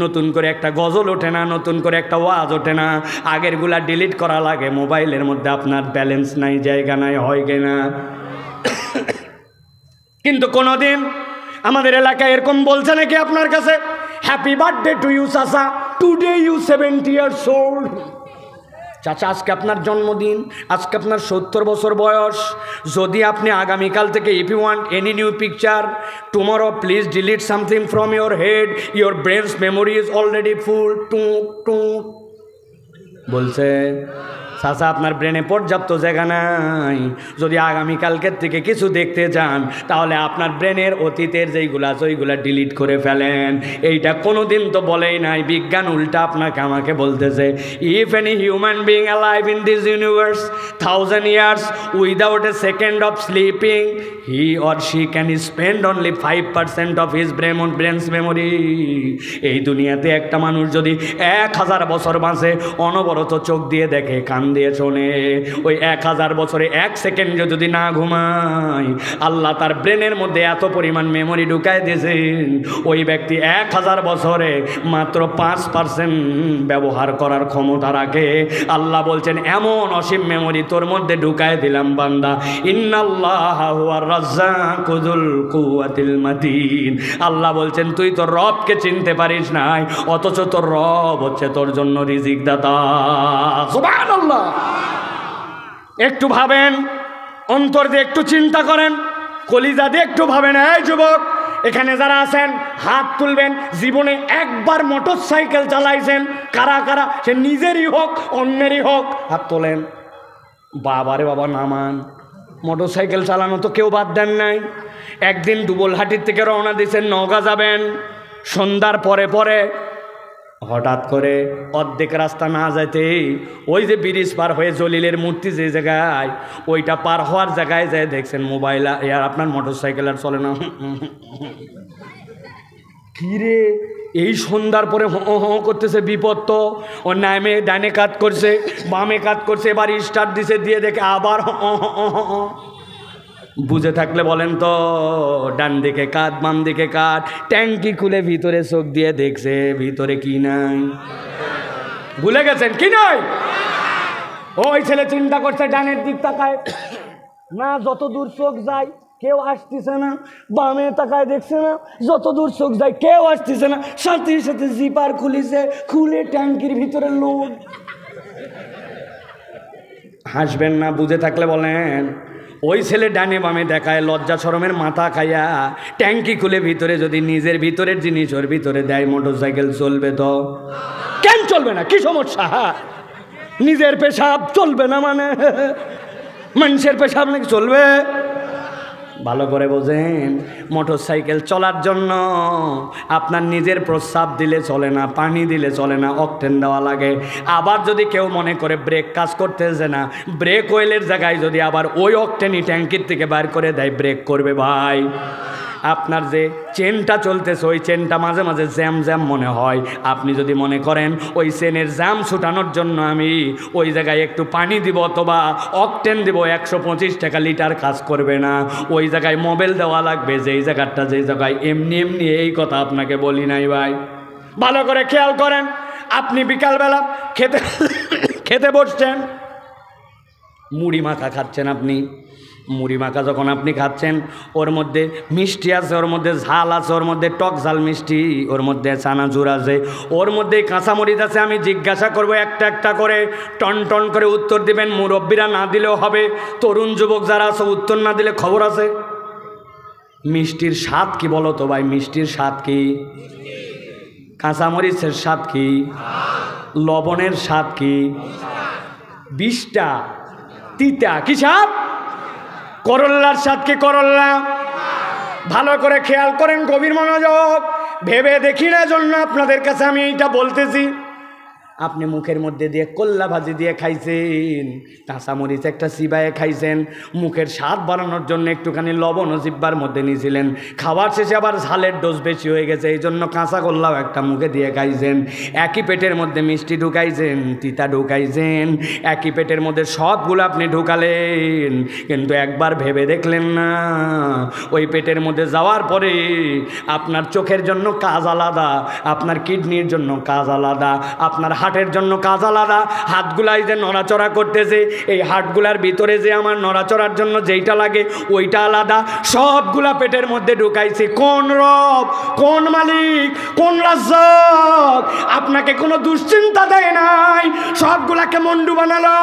নতুন করে একটা গজল ওঠে না, নতুন করে একটা ওয়াজ ওঠে না, আগেরগুলা ডিলিট করা লাগে। মোবাইলের মধ্যে আপনার ব্যালেন্স নাই, জায়গা নাই। হয় কি না? কিন্তু কোনোদিন আমাদের এলাকায় এরকম বলছে নাকি আপনার কাছে, হ্যাপি বার্থডে টু ইউ চাচা, টুডে ইউ 70 ইয়ার্স ওল্ড। চাচা আজকে আপনার জন্মদিন, আজকে আপনার 70 বছর বয়স। যদি আপনি আগামীকাল থেকে if you want any new picture tomorrow please delete something from your head, your brain's memory is already full. টু টু বলছে চাচা আপনার ব্রেনে পর্যাপ্ত জায়গা নাই। যদি আগামীকালকের থেকে কিছু দেখতে চান তাহলে আপনার ব্রেনের অতীতের যেইগুলা ওইগুলা ডিলিট করে ফেলেন। এইটা কোনো দিন তো বলেই নাই, বিজ্ঞান উল্টা আপনাকে আমাকে বলতেছে, if any human being alive in this universe 1000 years without a second of sleeping, he or she can spend only 5% of his brains memory. এই দুনিয়াতে একটা মানুষ যদি 1000 বছর বাঁচে, অনবরত চোখ দিয়ে দেখে, কান দিয়ে শোনে, ওই 1000 বছরে 1 সেকেন্ড যদি না ঘুমায়, আল্লাহ তার ব্রেনের মধ্যে এত পরিমাণ মেমোরি ঢুকায় দিয়েছেন, ওই ব্যক্তি 1000 বছরে মাত্র 5% ব্যবহার করার ক্ষমতা রাখে। আল্লাহ বলছেন এমন অসীম মেমোরি তোর মধ্যে ঢুকায় দিলাম বান্দা। ইন্নাল্লাহা হুয়ার রাজ্জাকু যুল কুওয়াতিল মাতিন। আল্লাহ বলছেন তুই তোর রবকে চিনতে পারিস নাই, অথচ তোর রব হচ্ছে তোর জন্য রিজিক দাতা। সুবহানাল্লাহ। একটু ভাবেন, অন্তর দিয়ে একটু চিন্তা করেন, কলিজা দিয়ে একটু ভাবেন। এই যুবক এখানে যারা আছেন হাত তুলবেন, জীবনে একবার মোটর সাইকেল চালাইছেন কারা কারা, সে নিজেরই হোক অন্যেরই হোক, হাত তোলেন। বাবারে বাবা নামান, মোটর সাইকেল চালানো তো কেউ বাদ দেন নাই। একদিন দুবলহাটির থেকে রওনা দিয়েছেন, নওগাঁ যাবেন। সন্ধ্যার পরে পরে হঠাৎ করে অর্ধেক রাস্তা না যাইতে ওই যে ব্রিজ পার হয়ে জলিলের মূর্তি যে জায়গায়, ওইটা পার হওয়ার জায়গায় যায় দেখছেন মোবাইল আর আপনার মোটর সাইকেল আর চলে না। কিরে এই সন্ধ্যার পরে করতেছে, বিপদ তো। ও নামে ডানে কাত করছে, বামে কাত করছে, এবার স্টার্ট দিছে, দিয়ে দেখে আবার বুঝে থাকলে বলেন তো, ডান দিকে কাঠ বাম দিকে কাঠ, ট্যাঙ্কি খুলে ভিতরে চোখ দিয়ে দেখছে ভিতরে কি নাই? ভুলে গেছেন কি নাই? ওই ছেলে চিন্তা করছে ডানের দিক তাকায় না, যত দূর চোখ যায় কেউ আসতেছে না, বামে তাকায় দেখছে না, যত দূর চোখ যায় কেউ আসতেছে না, সাথে সাথে জিপার খুলিছে, খুলে ট্যাঙ্কির ভিতরে লোক। হাসবেন না, বুঝে থাকলে বলেন। ওই ছেলে ডানে বামে দেখায়, লজ্জা শরমের মাথা খাইয়া ট্যাঙ্কি খুলে ভিতরে যদি নিজের ভিতরের জিনিস ওর ভিতরে দেয়, মোটরসাইকেল চলবে তো? কেন চলবে না? কি সমস্যা? নিজের পেশাব চলবে না মানে মানুষের পেশাব নাকি চলবে? ভালো করে বোঝেন, মোটরসাইকেল চলার জন্য আপনার নিজের প্রস্রাব দিলে চলে না, পানি দিলে চলে না, অকটেন দেওয়া লাগে। আবার যদি কেউ মনে করে ব্রেক কাজ করতেছে না, ব্রেক অয়েলের জায়গায় যদি আবার ওই অকটেনই ট্যাঙ্কির থেকে বার করে দেয়, ব্রেক করবে ভাই? আপনার যে চেনটা চলতেছে ওই চেনটা মাঝে মাঝে জ্যাম জ্যাম মনে হয়। আপনি যদি মনে করেন ওই চেনের জ্যাম ছুটানোর জন্য আমি ওই জায়গায় একটু পানি দিব অথবা অকটেন দিব, 125 টাকা লিটার কাজ করবে না। ওই জায়গায় মোবিল দেওয়া লাগবে, যেই জায়গাটা যেই জায়গায়। এমনি এমনি এই কথা আপনাকে বলি নাই ভাই, ভালো করে খেয়াল করেন। আপনি বিকালবেলা খেতে বসছেন, মুড়ি মাখা খাচ্ছেন। আপনি মুড়ি মাখা যখন আপনি খাচ্ছেন, ওর মধ্যে মিষ্টি আছে, ওর মধ্যে ঝাল আছে, ওর মধ্যে টক ঝাল মিষ্টি, ওর মধ্যে চানাচুর আছে, ওর মধ্যে কাঁচামরিচ আছে। আমি জিজ্ঞাসা করব একটা একটা করে, টন টন করে উত্তর দিবেন। মুরব্বীরা না দিলেও হবে, তরুণ যুবক যারা আছে উত্তর না দিলে খবর আছে। মিষ্টির স্বাদ কি বলো তো ভাই? মিষ্টির স্বাদ কি? কাঁচামরিচের স্বাদ কি? লবণের স্বাদ কি? বিষটা তিতা কি স্বাদ? করল্লার স্বাদ কি? করল্লা। ভালো করে খেয়াল করেন, গভীর মনোযোগ, ভেবে দেখি না জন্য আপনাদের কাছে আমি এইটা বলতেছি। আপনি মুখের মধ্যে দিয়ে কল্লা ভাজি দিয়ে খাইছেন, কাঁচামরিচ একটা চিবায়ে খাইছেন, মুখের স্বাদ বাড়ানোর জন্য একটুখানি লবণ ও জিব্বার মধ্যে নিয়েছিলেন, খাওয়ার শেষে আবার ঝালের ডোজ বেশি হয়ে গেছে, এই জন্য কাঁচা কল্লাও একটা মুখে দিয়ে খাইছেন। একই পেটের মধ্যে মিষ্টি ঢুকাইছেন, তিতা ঢুকাইছেন, একই পেটের মধ্যে সবগুলো আপনি ঢুকালেন, কিন্তু একবার ভেবে দেখলেন না ওই পেটের মধ্যে যাওয়ার পরে আপনার চোখের জন্য কাজ আলাদা, আপনার কিডনির জন্য কাজ আলাদা, আপনার হার্টের জন্য কাজ আলাদা। হাতগুলাই যে নড়াচড়া করতেছে, এই হার্টগুলার ভিতরে যে আমার নড়াচড়ার জন্য যেইটা লাগে ওইটা আলাদা। সবগুলা পেটের মধ্যে ঢুকাইছি। কোন রব, কোন মালিক, কোন রাজ্জাক আপনাকে কোনো দুশ্চিন্তা দেয় নাই, সবগুলাকে মন্ডু বানালো।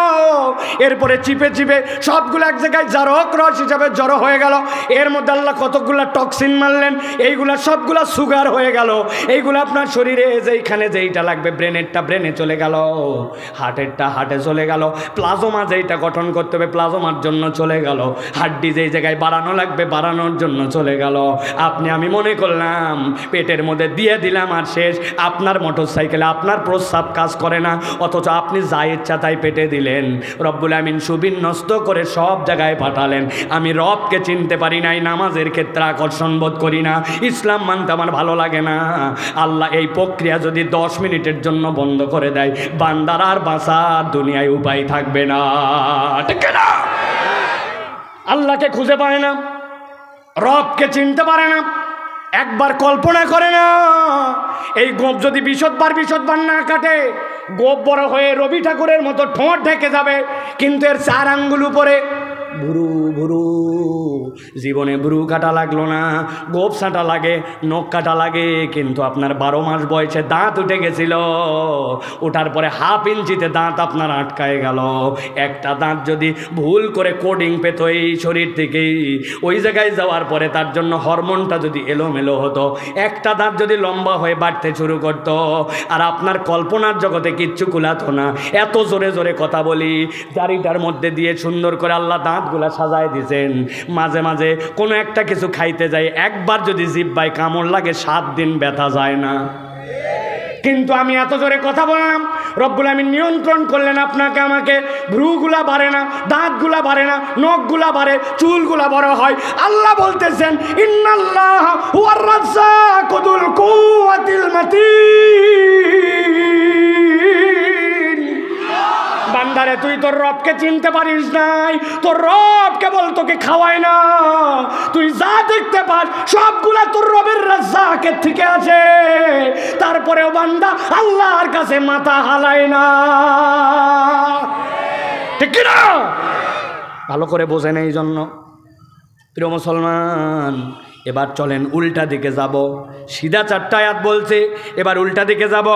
এরপরে চিপে চিপে সবগুলো এক জায়গায় জারক রস হিসাবে জড়ো হয়ে গেল। এর মধ্যে আল্লাহ কতগুলা টক্সিন মারলেন, এইগুলা সবগুলা সুগার হয়ে গেল। এইগুলো আপনার শরীরে যেইখানে যেইটা লাগবে, ব্রেনেরটা ব্রেনে চলে গেল, হার্টেরটা হার্টে চলে গেল, প্লাজমা যেইটা গঠন করতে হবে প্লাজমার জন্য চলে গেল, হাড্ডি যেই জায়গায় বাড়ানো লাগবে বাড়ানোর জন্য চলে গেল। আপনি আমি মনে করলাম পেটের মধ্যে দিয়ে দিলাম আর শেষ। আপনার মোটরসাইকেলে আপনার প্রস্রাব কাজ করে না, অথচ আপনি যা ইচ্ছা তাই পেটে দিলেন। রব্বুল আমিন সুবিন্যস্ত করে সব জায়গায় পাঠালেন। আমি রবকে চিনতে পারি নাই, নামাজের ক্ষেত্রে আকর্ষণ বোধ করি না, ইসলাম মানতে আমার ভালো লাগে না। আল্লাহ এই প্রক্রিয়া যদি 10 মিনিটের জন্য বন্ধ করে দেয়, বান্দার আর বাঁচার দুনিয়ায় উপায় থাকবে না। ঠিক না? আল্লাহকে খুঁজে পায় না, রবকে চিনতে পারে না, একবার কল্পনা করে না এই গোপ যদি বিশদবার না কাটে, গোপ বড় হয়ে রবি ঠাকুরের মতো ঠোঁট ঢেকে যাবে, কিন্তু এর 4 আঙ্গুল উপরে ভুরু ভুরু। জীবনে ভুরু কাটা লাগলো না, গোপ ছাঁটা লাগে, নখ কাটা লাগে, কিন্তু আপনার 12 মাস বয়সে দাঁত উঠে গেছিল। ওঠার পরে হাফ ইঞ্চিতে দাঁত আপনার আটকায় গেল। একটা দাঁত যদি ভুল করে কোডিং পেত এই শরীর থেকেই, ওই জায়গায় যাওয়ার পরে তার জন্য হরমোনটা যদি এলোমেলো হতো, একটা দাঁত যদি লম্বা হয়ে বাড়তে শুরু করত, আর আপনার কল্পনার জগতে কিচ্ছু কুলাতো না। এত জোরে জোরে কথা বলি, দাড়িটার মধ্যে দিয়ে সুন্দর করে আল্লাহ দাঁতগুলা সাজায় দিয়েছেন। মাঝে মাঝে কোনো একটা কিছু খাইতে যাই, একবার যদি জিহ্বায় কামড় লাগে 7 দিন ব্যথা যায় না। কিন্তু আমি এত জোরে কথা বললাম, রব্বুল আমিন নিয়ন্ত্রণ করলেন আপনাকে আমাকে। ভ্রুগুলা বাড়ে না, দাঁতগুলা বাড়ে না, নখগুলা বাড়ে, চুলগুলা বড় হয়। আল্লাহ বলতেছেন ইন্নাল্লাহ হুয়ার রাজ্জাকু যুল কুওয়াতিল মাতিন। বান্দারে তুই তোর রবকে চিনতে পারিস নাই, তোর রব কেবল তোকে খাওয়ায় না, তুই যা দেখতে পাস সবগুলা তোর রবের রাজ্জাকের থেকে আছে, তারপরেও বান্দা আল্লাহর কাছে মাথা হালায় না। ঠিক কিনা? ভালো করে বোঝেন। এই জন্য প্রিয় মুসলমান, এবার চলেন উল্টা দিকে যাব। সিধা 4টা আয়াত বলছে, এবার উল্টা দিকে যাব।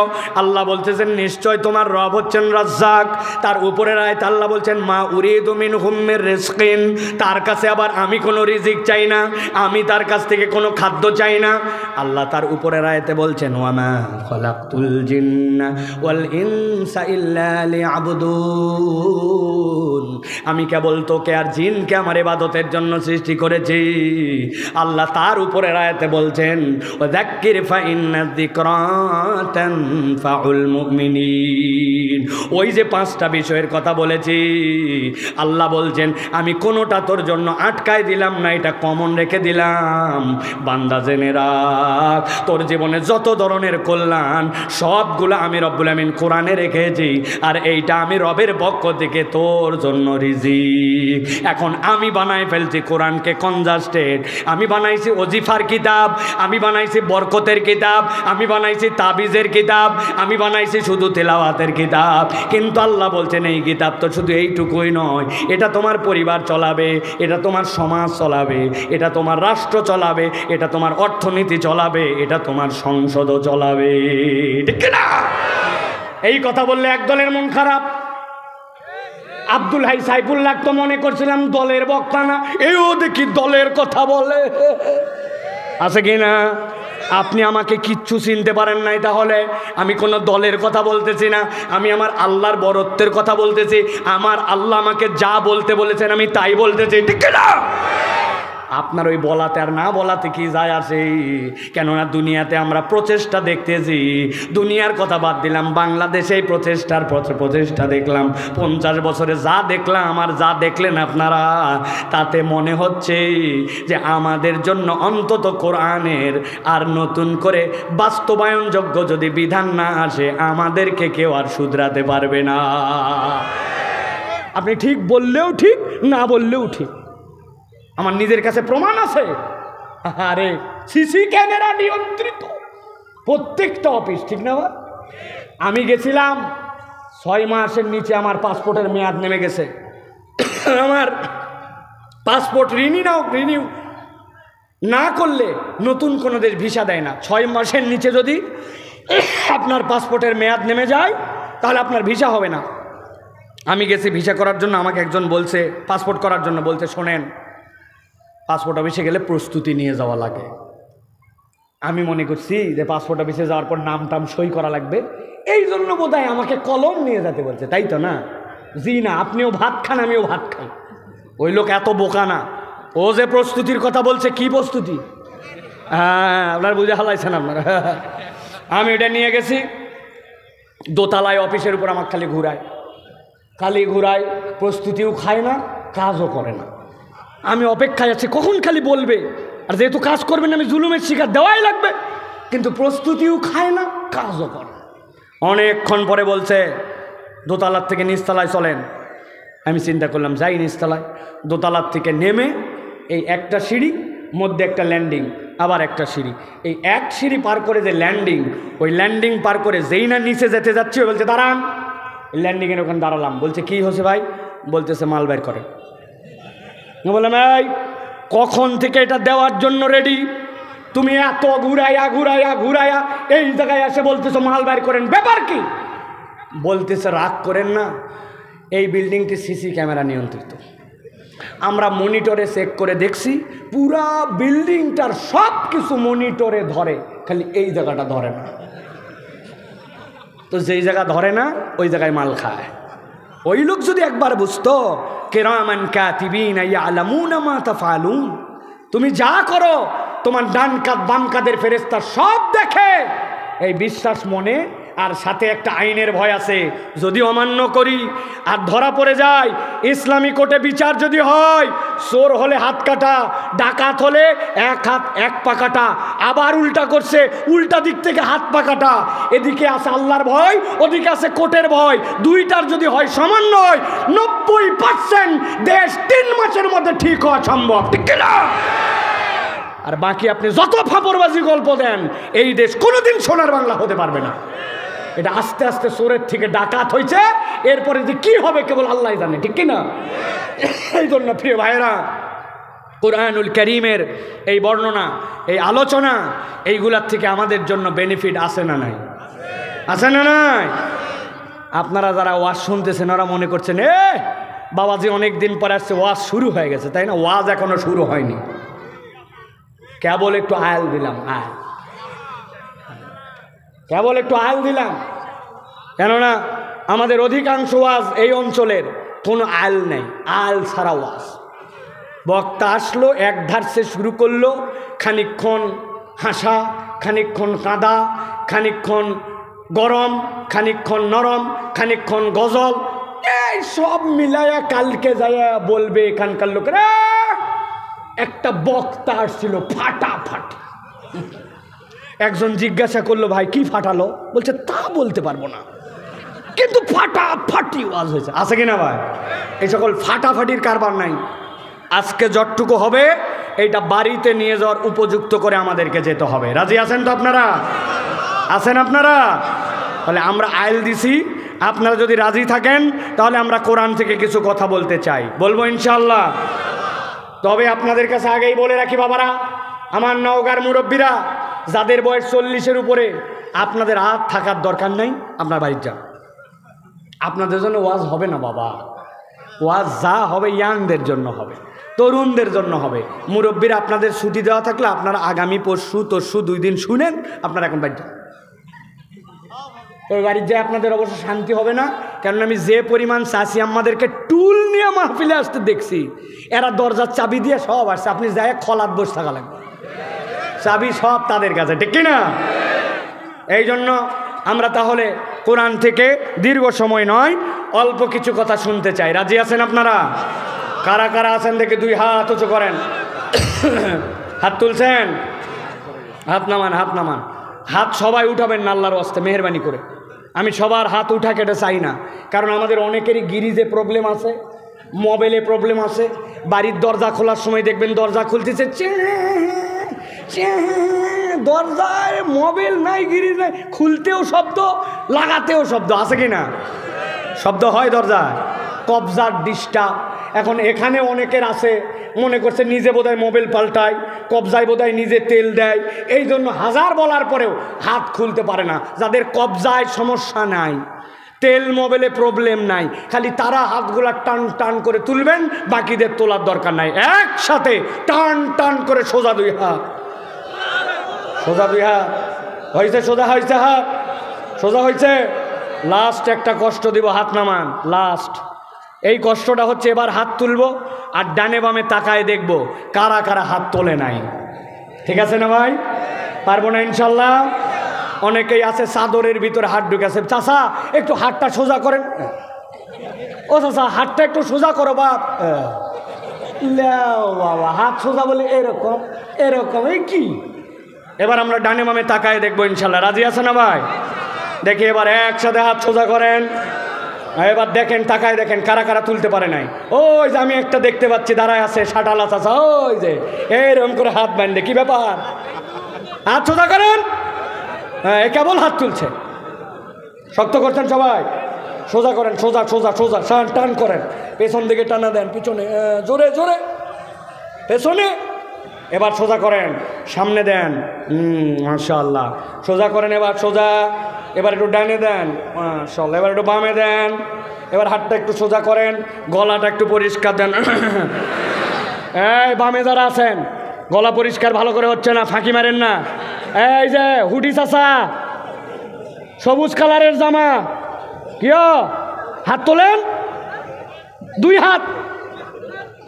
আল্লাহ বলতেছেন নিশ্চয় তোমার রব হচ্ছেন রাজ্জাক। তার উপরের আয়াত আল্লাহ বলছেন মা উরিদু মিনহুম মির রিজকিন, তার কাছে আবার আমি কোনো রিজিক চাই না, আমি তার কাছ থেকে কোনো খাদ্য চাই না। আল্লাহ তার উপরের আয়াতে বলছেন ওয়ামা খালাকতুল জিন্না ওয়াল ইনসা ইল্লা লিয়াবুদুন, আমি কেবল তোকে আর জিনকে আমার ইবাদতের জন্য সৃষ্টি করেছি। আল্লাহ তার উপরের আয়াতে বলছেন ওয়াযাক্কির ফাইন্না যিকরা তানফাউল মুমিনিন। ওই যে 5টা বিষয়ের কথা বলেছি, আল্লাহ বলছেন আমি কোনোটা তোর জন্য আটকায় দিলাম না, এটা কমন রেখে দিলাম। বান্দা জেনে রাখ, তোর জীবনে যত ধরনের কল্যাণ সবগুলো আমি রব্বুল আমিন কোরআনে রেখেছি, আর এইটা আমি রবের পক্ষ থেকে তোর জন্য রিজিক। এখন আমি বানাই ফেলছি কোরআনকে কনজাস্টেড, আমি বানাইছি ওজিফার কিতাব, আমি বানাইছি বরকতের কিতাব, আমি বানাইছি তাবিজের কিতাব, আমি বানাইছি শুধু তেলাওয়াতের কিতাব। কিন্তু আল্লাহ বলছেন এই কিতাব তো শুধু এইটুকুই নয়, এটা তোমার পরিবার চলাবে, এটা তোমার সমাজ চলাবে, এটা তোমার রাষ্ট্র চলাবে, এটা তোমার অর্থনীতি চলাবে, এটা তোমার সংসদও চলাবে। ঠিক না? এই কথা বললে একদলের মন খারাপ। আব্দুল হাই সাইফুল্লাহ তো মনে করছিলাম দলের বক্তা না, এও দেখি দলের কথা বলে। আছে কি না? আপনি আমাকে কিচ্ছু চিনতে পারেন নাই, তাহলে আমি কোনো দলের কথা বলতেছি না, আমি আমার আল্লাহর বরত্বের কথা বলতেছি। আমার আল্লাহ আমাকে যা বলতে বলেছেন আমি তাই বলতেছি। ঠিক না? আপনার ওই বলাতে আর না বলাতে কি যায় আসে? কেননা দুনিয়াতে আমরা প্রচেষ্টা দেখতেছি, দুনিয়ার কথা বাদ দিলাম, বাংলাদেশে প্রচেষ্টা দেখলাম। 50 বছরে যা দেখলাম আর যা দেখলেন আপনারা, তাতে মনে হচ্ছে যে আমাদের জন্য অন্তত কোরআনের আর নতুন করে বাস্তবায়নযোগ্য যদি বিধান না আসে, আমাদেরকে কেউ আর শুধরাতে পারবে না। আপনি ঠিক বললেও ঠিক, না বললেও ঠিক, আমার নিজের কাছে প্রমাণ আছে। আরে সিসি ক্যামেরা নিয়ন্ত্রিত প্রত্যেকটা অফিস, ঠিক না? আমি গেছিলাম 6 মাসের নিচে আমার পাসপোর্টের মেয়াদ নেমে গেছে। আমার পাসপোর্ট রিনিউ না করলে নতুন কোনো দেশ ভিসা দেয় না। 6 মাসের নিচে যদি আপনার পাসপোর্টের মেয়াদ নেমে যায় তাহলে আপনার ভিসা হবে না। আমি গেছি ভিসা করার জন্য, আমাকে একজন বলছে পাসপোর্ট করার জন্য, বলছে শোনেন পাসপোর্ট অফিসে গেলে প্রস্তুতি নিয়ে যাওয়া লাগে। আমি মনে করছি যে পাসপোর্ট অফিসে যাওয়ার পর নাম টাম সই করা লাগবে, এই জন্য বোধহয় আমাকে কলম নিয়ে যেতে বলছে, তাই তো না? জি না, আপনিও ভাত খান আমিও ভাত খাই। ওই লোক এত বোকা না, ও যে প্রস্তুতির কথা বলছে, কি প্রস্তুতি? হ্যাঁ, আপনার বুঝে হালাইছেন আপনারা। আমি এটা নিয়ে গেছি দোতলায়, অফিসের উপর আমাকে খালি ঘুরায়, প্রস্তুতিও খায় না, কাজও করে না। আমি অপেক্ষায় আছি কখন খালি বলবে, আর যেহেতু কাজ করবেন আমি জুলুমের শিকার দেওয়াই লাগবে, কিন্তু প্রস্তুতিও খায় না, কাজও করে। অনেকক্ষণ পরে বলছে দোতলার থেকে নিচতলায় চলেন। আমি চিন্তা করলাম যাই নিচতলায়। দোতলার থেকে নেমে এই একটা সিঁড়ি, মধ্যে একটা ল্যান্ডিং, আবার একটা সিঁড়ি, এই এক সিঁড়ি পার করে যে ল্যান্ডিং, ওই ল্যান্ডিং পার করে যেই না নিচে যেতে যাচ্ছি বলছে দাঁড়ান। ল্যান্ডিংয়ের ওখানে দাঁড়ালাম। বলছে কি হয়েছে ভাই? বলতেছে মাল বের করে। বললাম এই কখন থেকে এটা দেওয়ার জন্য রেডি, তুমি এত ঘুরাইয়া এই জায়গায় এসে বলতেছো মাল বের করেন, ব্যাপার কি? বলতেছে রাগ করেন না, এই বিল্ডিংটি সিসি ক্যামেরা নিয়ন্ত্রিত, আমরা মনিটরে চেক করে দেখছি, পুরা বিল্ডিংটার সব কিছু মনিটরে ধরে, খালি এই জায়গাটা ধরে না। তো যেই জায়গা ধরে না ওই জায়গায় মাল খায়। ওই লোক যদি একবার বুঝতো কিরামান কাতিবিনা ইয়ালামুনা মা তাফআলুন, তুমি যা করো তোমার ডান কাঁধ বাম কাঁধের ফেরেশতা সব দেখে, এই বিশ্বাস মনে আর সাথে একটা আইনের ভয় আছে, যদি অমান্য করি আর ধরা পড়ে যায়, ইসলামী কোর্টে বিচার যদি হয়, চোর হলে হাত কাটা, ডাকাত হলে এক হাত এক পা কাটা, আবার উল্টা করছে, উল্টা দিক থেকে হাত পা কাটা। এদিকে আছে আল্লাহর ভয়, ওদিকে আছে কোর্টের ভয়, দুইটার যদি হয় সমন্বয়, 90% দেশ 3 মাসের মধ্যে ঠিক হওয়া সম্ভব, ঠিক কিনা? আর বাকি আপনি যত ফাপড়বাজি গল্প দেন, এই দেশ কোনোদিন সোনার বাংলা হতে পারবে না। এটা আস্তে আস্তে চোরের থেকে ডাকাত হয়েছে, এরপরে যে কি হবে কেবল আল্লাহ জানে, ঠিক কিনা? এই জন্য প্রিয় ভাইয়েরা, কুরআনুল কারীমের এই বর্ণনা, এই আলোচনা, এইগুলার থেকে আমাদের জন্য বেনিফিট আছে না নাই? আছে না নাই? আপনারা যারা ওয়াজ শুনতেছেন ওরা মনে করছেন বাবাজি অনেক দিন পরে আসছে, ওয়াজ শুরু হয়ে গেছে, তাই না? ওয়াজ এখনো শুরু হয়নি, কেবল একটু আয়াল দিলাম, কেবল একটু আয়াল দিলাম। কেননা আমাদের অধিকাংশ ওয়াজ এই অঞ্চলের কোনো আয়াল নেই, আয়াল ছাড়া ওয়াজ। বক্তা আসলো, এক ধারসে শুরু করলো, খানিকক্ষণ হাসা, খানিকক্ষণ কাঁদা, খানিকক্ষণ গরম, খানিকক্ষণ নরম, খানিকক্ষণ গজল, এই সব মিলাইয়া কালকে যাইয়া বলবে এখানকার লোকেরা একটা বক্তা আসছিল ফাটাফাটি। একজন জিজ্ঞাসা করলো, ভাই কি ফাটালো? বলছে তা বলতে পারবো না, কিন্তু ফাটাফাটি ওয়াজ হয়েছে। আছে কিনা ভাই? এই সকল ফাটাফাটির কারবার নাই। আজকে যতটুকু হবে এইটা বাড়িতে নিয়ে যাওয়ার উপযুক্ত করে আমাদেরকে যেতে হবে। রাজি আছেন তো আপনারা? আছেন আপনারা? তাহলে আমরা আইল দিছি, আপনারা যদি রাজি থাকেন তাহলে আমরা কোরআন থেকে কিছু কথা বলতে চাই, বলবো ইনশাআল্লাহ। তবে আপনাদের কাছে আগেই বলে রাখি বাবারা, আমার নওগাঁর মুরব্বীরা, যাদের বয়স 40-এর উপরে, আপনাদের আর থাকার দরকার নাই, আপনার বাড়ির যান। আপনাদের জন্য ওয়াজ হবে না বাবা, ওয়াজ যা হবে ইয়াংদের জন্য হবে, তরুণদের জন্য হবে। মুরব্বীরা আপনাদের ছুটি দেওয়া থাকলে আপনারা আগামী পরশু 2 দিন শুনেন, আপনারা এখন বাড়ি যান। ওই বাড়ির যে আপনাদের অবশ্য শান্তি হবে না, কারণ আমি যে পরিমাণ চাষি আমাদেরকে টুল নিয়ে মাহফিলে আসতে দেখছি, এরা দরজার চাবি দিয়ে সব আসছে, আপনি যাই খলাত বসে থাকা লাগবে, চাবি সব তাদের কাছে, ঠিক কিনা? এই জন্য আমরা তাহলে কোরআন থেকে দীর্ঘ সময় নয়, অল্প কিছু কথা শুনতে চাই। রাজি আছেন আপনারা? কারা কারা আছেন দেখে 2 হাত উঁচু করেন। হাত তুলছেন? হাত নামান, হাত নামান। হাত সবাই উঠাবেন না আল্লাহর ওয়াস্তে, মেহেরবানি করে। আমি সবার হাত উঠা কেটে চাই না, কারণ আমাদের অনেকেরই গিরিজে প্রবলেম আছে, মোবাইলে প্রবলেম আছে। বাড়ির দরজা খোলার সময় দেখবেন দরজা খুলতেছে, দরজায় মোবাইল নাই, গিরিজ নাই, খুলতেও শব্দ, লাগাতেও শব্দ। আছে কি না? শব্দ হয় দরজায়, কবজার ডিস্টার্ব। এখন এখানে অনেকের আছে, মনে করছে নিজে বোধহয় মোবাইল পাল্টায়, কবজায় বোধহয় নিজে তেল দেয়, এই জন্য হাজার বলার পরেও হাত খুলতে পারে না। যাদের কবজায় সমস্যা নাই, তেল মোবাইলে প্রবলেম নাই, খালি তারা হাতগুলা টান টান করে তুলবেন, বাকিদের তোলার দরকার নাই। একসাথে টান টান করে সোজা 2 হাত, সোজা 2 হাত হয়েছে, সোজা হয়েছে, হাত সোজা হয়েছে। লাস্ট একটা কষ্ট দিব, হাত নামান। লাস্ট এই কষ্টটা হচ্ছে, এবার হাত তুলবো আর ডানে বামে তাকায় দেখবো কারা কারা হাত তোলে নাই। ঠিক আছে না ভাই? পারবো না ইনশাল্লাহ? অনেকেই আছে চাদরের ভিতরে হাত ঢুকেছে। চাচা একটু হাতটা সোজা করেন। ও চাচা হাতটা একটু সোজা করো বাপ। বাবা হাত সোজা বলে এরকম এরকম, এই কি? এবার আমরা ডানে বামে তাকায় দেখবো ইনশাল্লাহ। রাজি আছে না ভাই? দেখি এবার একসাথে হাত সোজা করেন। এবার দেখেন, তাকায় দেখেন কারা কারা তুলতে পারে নাই। ওই যে আমি একটা দেখতে পাচ্ছি দাঁড়ায় আছে, শাটালা চাচা, ওই যে এরকম করে হাত বাঁধে। কি ব্যাপার? হাত সোজা করেন। হ্যাঁ, কেবল হাত তুলছে। শক্ত করছেন সবাই, সোজা করেন, সোজা সোজা সোজা, টান করেন, পেছন দিকে টানা দেন, পিছনে জোরে জোরে, পেছনে। এবার সোজা করেন, সামনে দেন, মাশাআল্লাহ, সোজা করেন। এবার সোজা, এবার একটু ডানে দেন, মাশাআল্লাহ, এবার একটু বামে দেন। এবার হাতটা একটু সোজা করেন, গলাটা একটু পরিষ্কার দেন। এই বামে যারা আছেন, গলা পরিষ্কার ভালো করে হচ্ছে না, ফাঁকি মারেন না। এই যে হুডি চাচা, সবুজ কালারের জামা, কিয় হাত তোলেন? 2 হাত,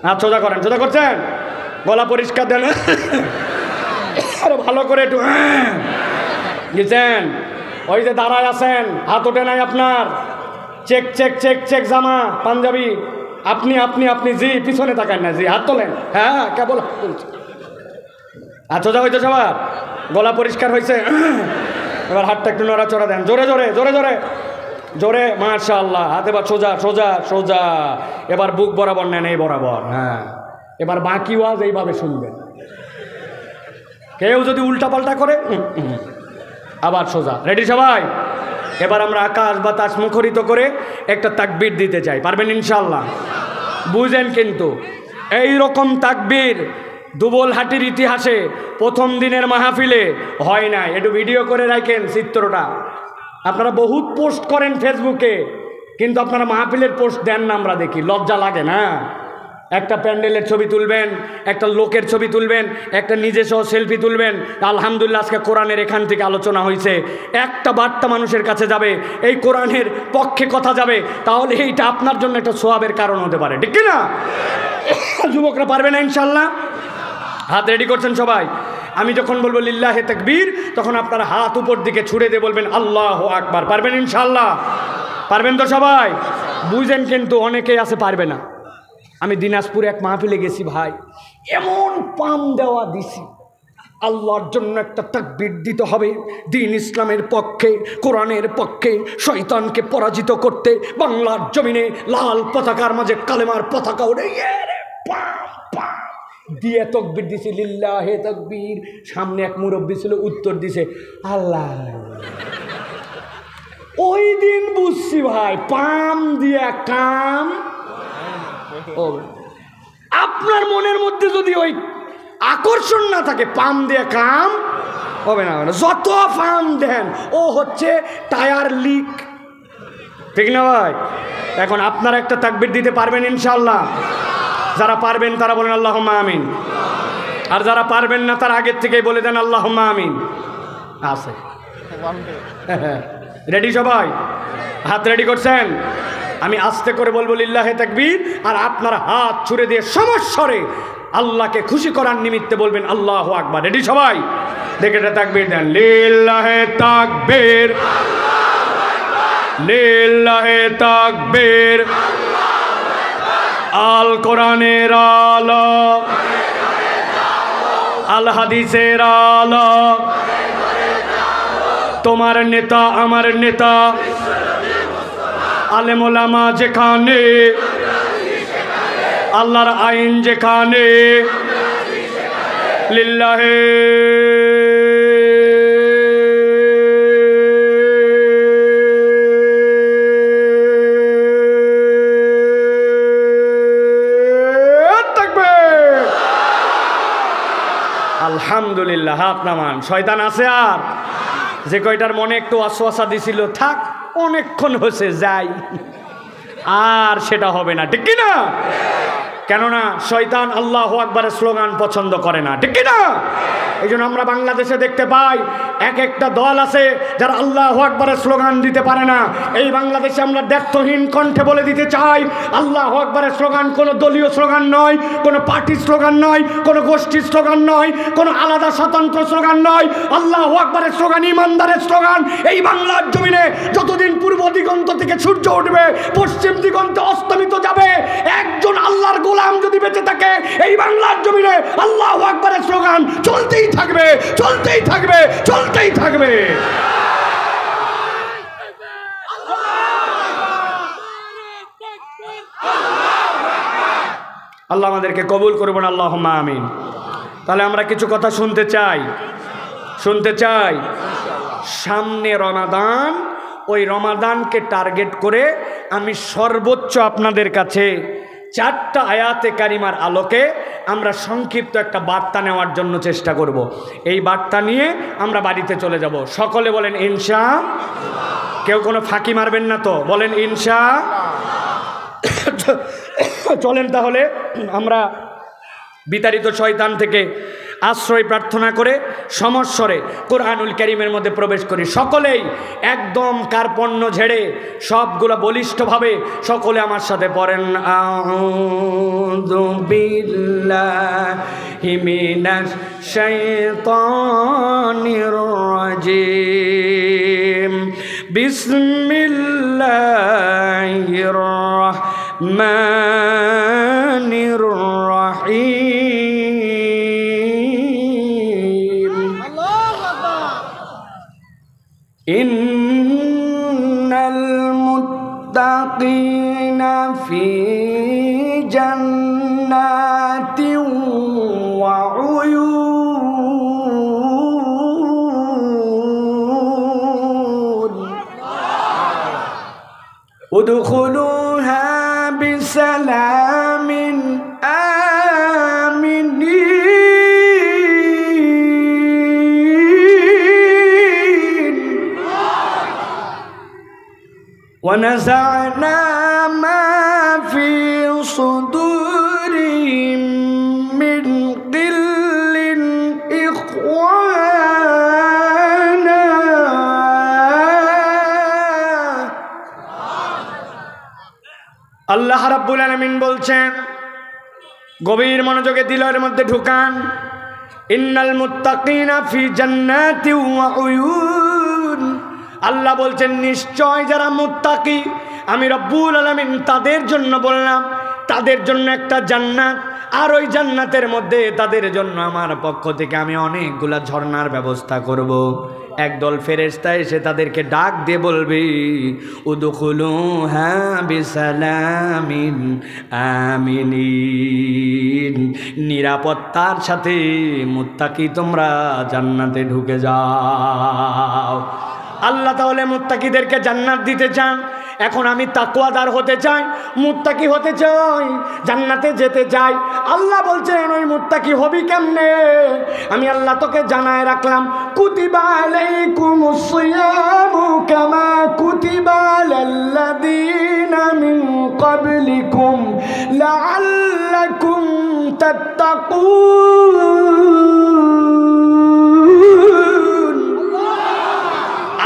হাত সোজা করেন। সোজা করছেন? গলা পরিষ্কার দেন, আরে ভালো করে একটু গেছেন। ওই যে দাঁড়ায় আছেন, হাত ওঠে নাই আপনার, চেক চেক চেক চেক জামা পাঞ্জাবি, আপনি আপনি আপনি জি পিছনে তাকান না, জি হাত তোলেন, হ্যাঁ কেবল আচ্ছা হইতো সবার গলা পরিষ্কার হয়েছে, এবার হাতটা একটু নড়াচড়া দেন, জোরে জোরে জোরে জোরে জোরে, মাশাআল্লাহ, হাত এবার সোজা সোজা সোজা, এবার বুক বরাবর নেন, এই বরাবর, হ্যাঁ এবার বাকি ওয়াজ এইভাবে শুনবেন, কেউ যদি উল্টাপাল্টা করে আবার সোজা, রেডি সবাই? এবার আমরা আকাশ বাতাস মুখরিত করে একটা তাকবীর দিতে চাই, পারবেন ইনশাআল্লাহ? বুঝেন কিন্তু এই রকম তাকবীর দুবলহাটির ইতিহাসে প্রথম দিনের মাহফিলে হয় না। একটু ভিডিও করে রাখেন চিত্রটা, আপনারা বহুত পোস্ট করেন ফেসবুকে, কিন্তু আপনারা মাহফিলের পোস্ট দেন না, আমরা দেখি, লজ্জা লাগে না? একটা প্যান্ডেলের ছবি তুলবেন, একটা লোকের ছবি তুলবেন, একটা নিজস্ব সেলফি তুলবেন। আলহামদুলিল্লাহ আজকে কোরআনের এখান থেকে আলোচনা হয়েছে, একটা বার্তা মানুষের কাছে যাবে, এই কোরআনের পক্ষে কথা যাবে, তাহলে এইটা আপনার জন্য একটা সোয়াবের কারণ হতে পারে, ঠিক না? যুবকরা পারবে না ইনশাল্লাহ? হাত রেডি করছেন সবাই? আমি যখন বলবো লিল্লাহে তাকবীর, তখন আপনারা হাত উপর দিকে ছুড়ে দিয়ে বলবেন আল্লাহু আকবার, পারবেন ইনশাল্লাহ? পারবেন তো সবাই? বুঝেন কিন্তু অনেকেই আছে পারবে না। আমি দিনাজপুরে এক মাহফিলে গেছি ভাই, এমন পাম দেওয়া দিছি, আল্লাহর জন্য একটা তাকবীর দিতে হবে, দিন ইসলামের পক্ষে, কোরআনের পক্ষে, শয়তানকে পরাজিত করতে, বাংলার জমিনে লাল পতাকার মাঝে কালেমার পতাকা ওড়ে পাম পাম দিয়ে তাকবীর দিছি, লিল্লাহে তাকবীর। সামনে এক মুরব্বী ছিল, উত্তর দিছে আল্লাহ। ওই দিন বুঝছি ভাই, পাম দিয়া কাম। আপনার মনের মধ্যে যদি ওই আকর্ষণ না থাকে, পাম দিয়ে কাম হবে না। যত পাম দেন ও হচ্ছে টায়ার লিক, ঠিক না ভাই? এখন আপনারা একটা তাকবীর দিতে পারবেন ইনশাআল্লাহ? যারা পারবেন তারা বলেন আল্লাহুম্মা আমিন, আর যারা পারবেন না তারা আগের থেকেই বলে দেন আল্লাহুম্মা আমিন। আছে রেডি সবাই? হাত রেডি করছেন? আমি আস্তে করে বলবো লিল্লাহে তাকবীর, আর আপনারা হাত ছুড়ে দিয়ে সমস্বরে আল্লাহকে খুশি করার নিমিত্তে বলবেন আল্লাহু আকবার। রেডি সবাই? দেখে এটা তাকবীর দেন, লিল্লাহে তাকবীর, লিল্লাহে তাকবীর। আল কোরআনের আলো, আল হাদিসের আলো, তোমার নেতা আমার নেতা, আলেম ওলামা যেখানে, আল্লাহর আইন যেখানে, লিল্লাহে তাকবীর। আলহামদুলিল্লাহ। হাত নামান। শয়তান আছে আর? যে কয়টার মনে একটু ওয়াসওয়াসা দিছিল, থাক অনেকক্ষণ হয়েছে যাই, আর সেটা হবে না, ঠিক না? কেননা শয়তান আল্লাহু আকবারের স্লোগান পছন্দ করে না, ঠিক না? এই জন্য আমরা বাংলাদেশে দেখতে পাই এক একটা দল আছে যারা আল্লাহু আকবারের স্লোগান দিতে পারে না। এই বাংলাদেশে আমরা দ্ব্যর্থহীন কণ্ঠে বলে দিতে চাই, আল্লাহু আকবারের স্লোগান কোনো দলীয় স্লোগান নয়, কোনো পার্টির স্লোগান নয়, কোনো গোষ্ঠীর স্লোগান নয়, কোনো আলাদা স্বতন্ত্র স্লোগান নয়। আল্লাহু আকবারের স্লোগান ইমানদারের স্লোগান। এই বাংলার জমিনে যতদিন পূর্ব দিগন্ত থেকে সূর্য উঠবে, পশ্চিম দিগন্তে অস্তমিত যাবে, একজন আল্লাহর গোলাম যদি বেঁচে থাকে, এই বাংলার জমিনে আল্লাহু আকবারের স্লোগান চলতেই থাকবে, চলতেই থাকবে, চলতেই থাকবে। আল্লাহ আমাদেরকে কবুল করবেন, আল্লাহুম্মা আমিন। তাহলে আমরা কিছু কথা শুনতে চাই। সামনে রমাদান, ওই রমাদানকে টার্গেট করে আমি সর্বোচ্চ আপনাদের কাছে 4টা আয়াতে কারিমার আলোকে আমরা সংক্ষিপ্ত একটা বার্তা নেওয়ার জন্য চেষ্টা করব। এই বার্তা নিয়ে আমরা বাড়িতে চলে যাব। সকলে বলেন ইনশাআল্লাহ। কেউ কোনো ফাঁকি মারবেন না তো? বলেন ইনশাআল্লাহ। চলেন তাহলে আমরা বিতাড়িত শয়তান থেকে আশ্রয় প্রার্থনা করে সমস্বরে কোরআনুল কারীমের মধ্যে প্রবেশ করি। সকলেই একদম কার্পণ্য ঝেড়ে সবগুলো বলিষ্ঠভাবে সকলে আমার সাথে পড়েন, আউযু বিল্লাহি মিনাশ শাইতানির রাজিম। বিসমিল্লাহির রহমানির রহিম। ইন্নাল মুত্তাকিনা ফি জান্নাতিন ওয়া উয়ুন উদখুলুহা বিসালামিন আমিনিন ونزعنا ما في صدورهم من غل إخوانا আল্লাহ রাব্বুল আলামিন বলছেন, গভীর মনোযোগে দিলের মধ্যে ঢুকান। ইন্নাল মুত্তাকিনা ফি জান্নাতি ওয়া উয়ুন। আল্লাহ বলছেন, নিশ্চয় যারা মুত্তাকি, আমি রব্বুল আলামিন তাদের জন্য বললাম, তাদের জন্য একটা জান্নাত, আর ওই জান্নাতের মধ্যে তাদের জন্য আমার পক্ষ থেকে আমি অনেকগুলা ঝর্ণার ব্যবস্থা করব। একদল ফেরেশতা এসে তাদেরকে ডাক দিয়ে বলবে, উদখুলুহা বিসালামিন আমিনিন, নিরাপত্তার সাথে মুত্তাকি তোমরা জান্নাতে ঢুকে যাও। আল্লাহ তাহলে মুত্তাকিদেরকে জান্নাত দিতে চান। এখন আমি তাকওয়াদার হতে চাই, মুত্তাকি হতে চাই, জান্নাতে যেতে চাই। আল্লাহ বলছেন, ওই মুত্তাকি হবি কেমনে? আমি আল্লাহ তোকে জানায় রাখলাম, কুতিবা আলাইকুমুস সিয়ামু কামা কুতিবা আলাল্লাযীনা মিন ক্বাবলিকুম লাআল্লাকুম তাত্তাকুন।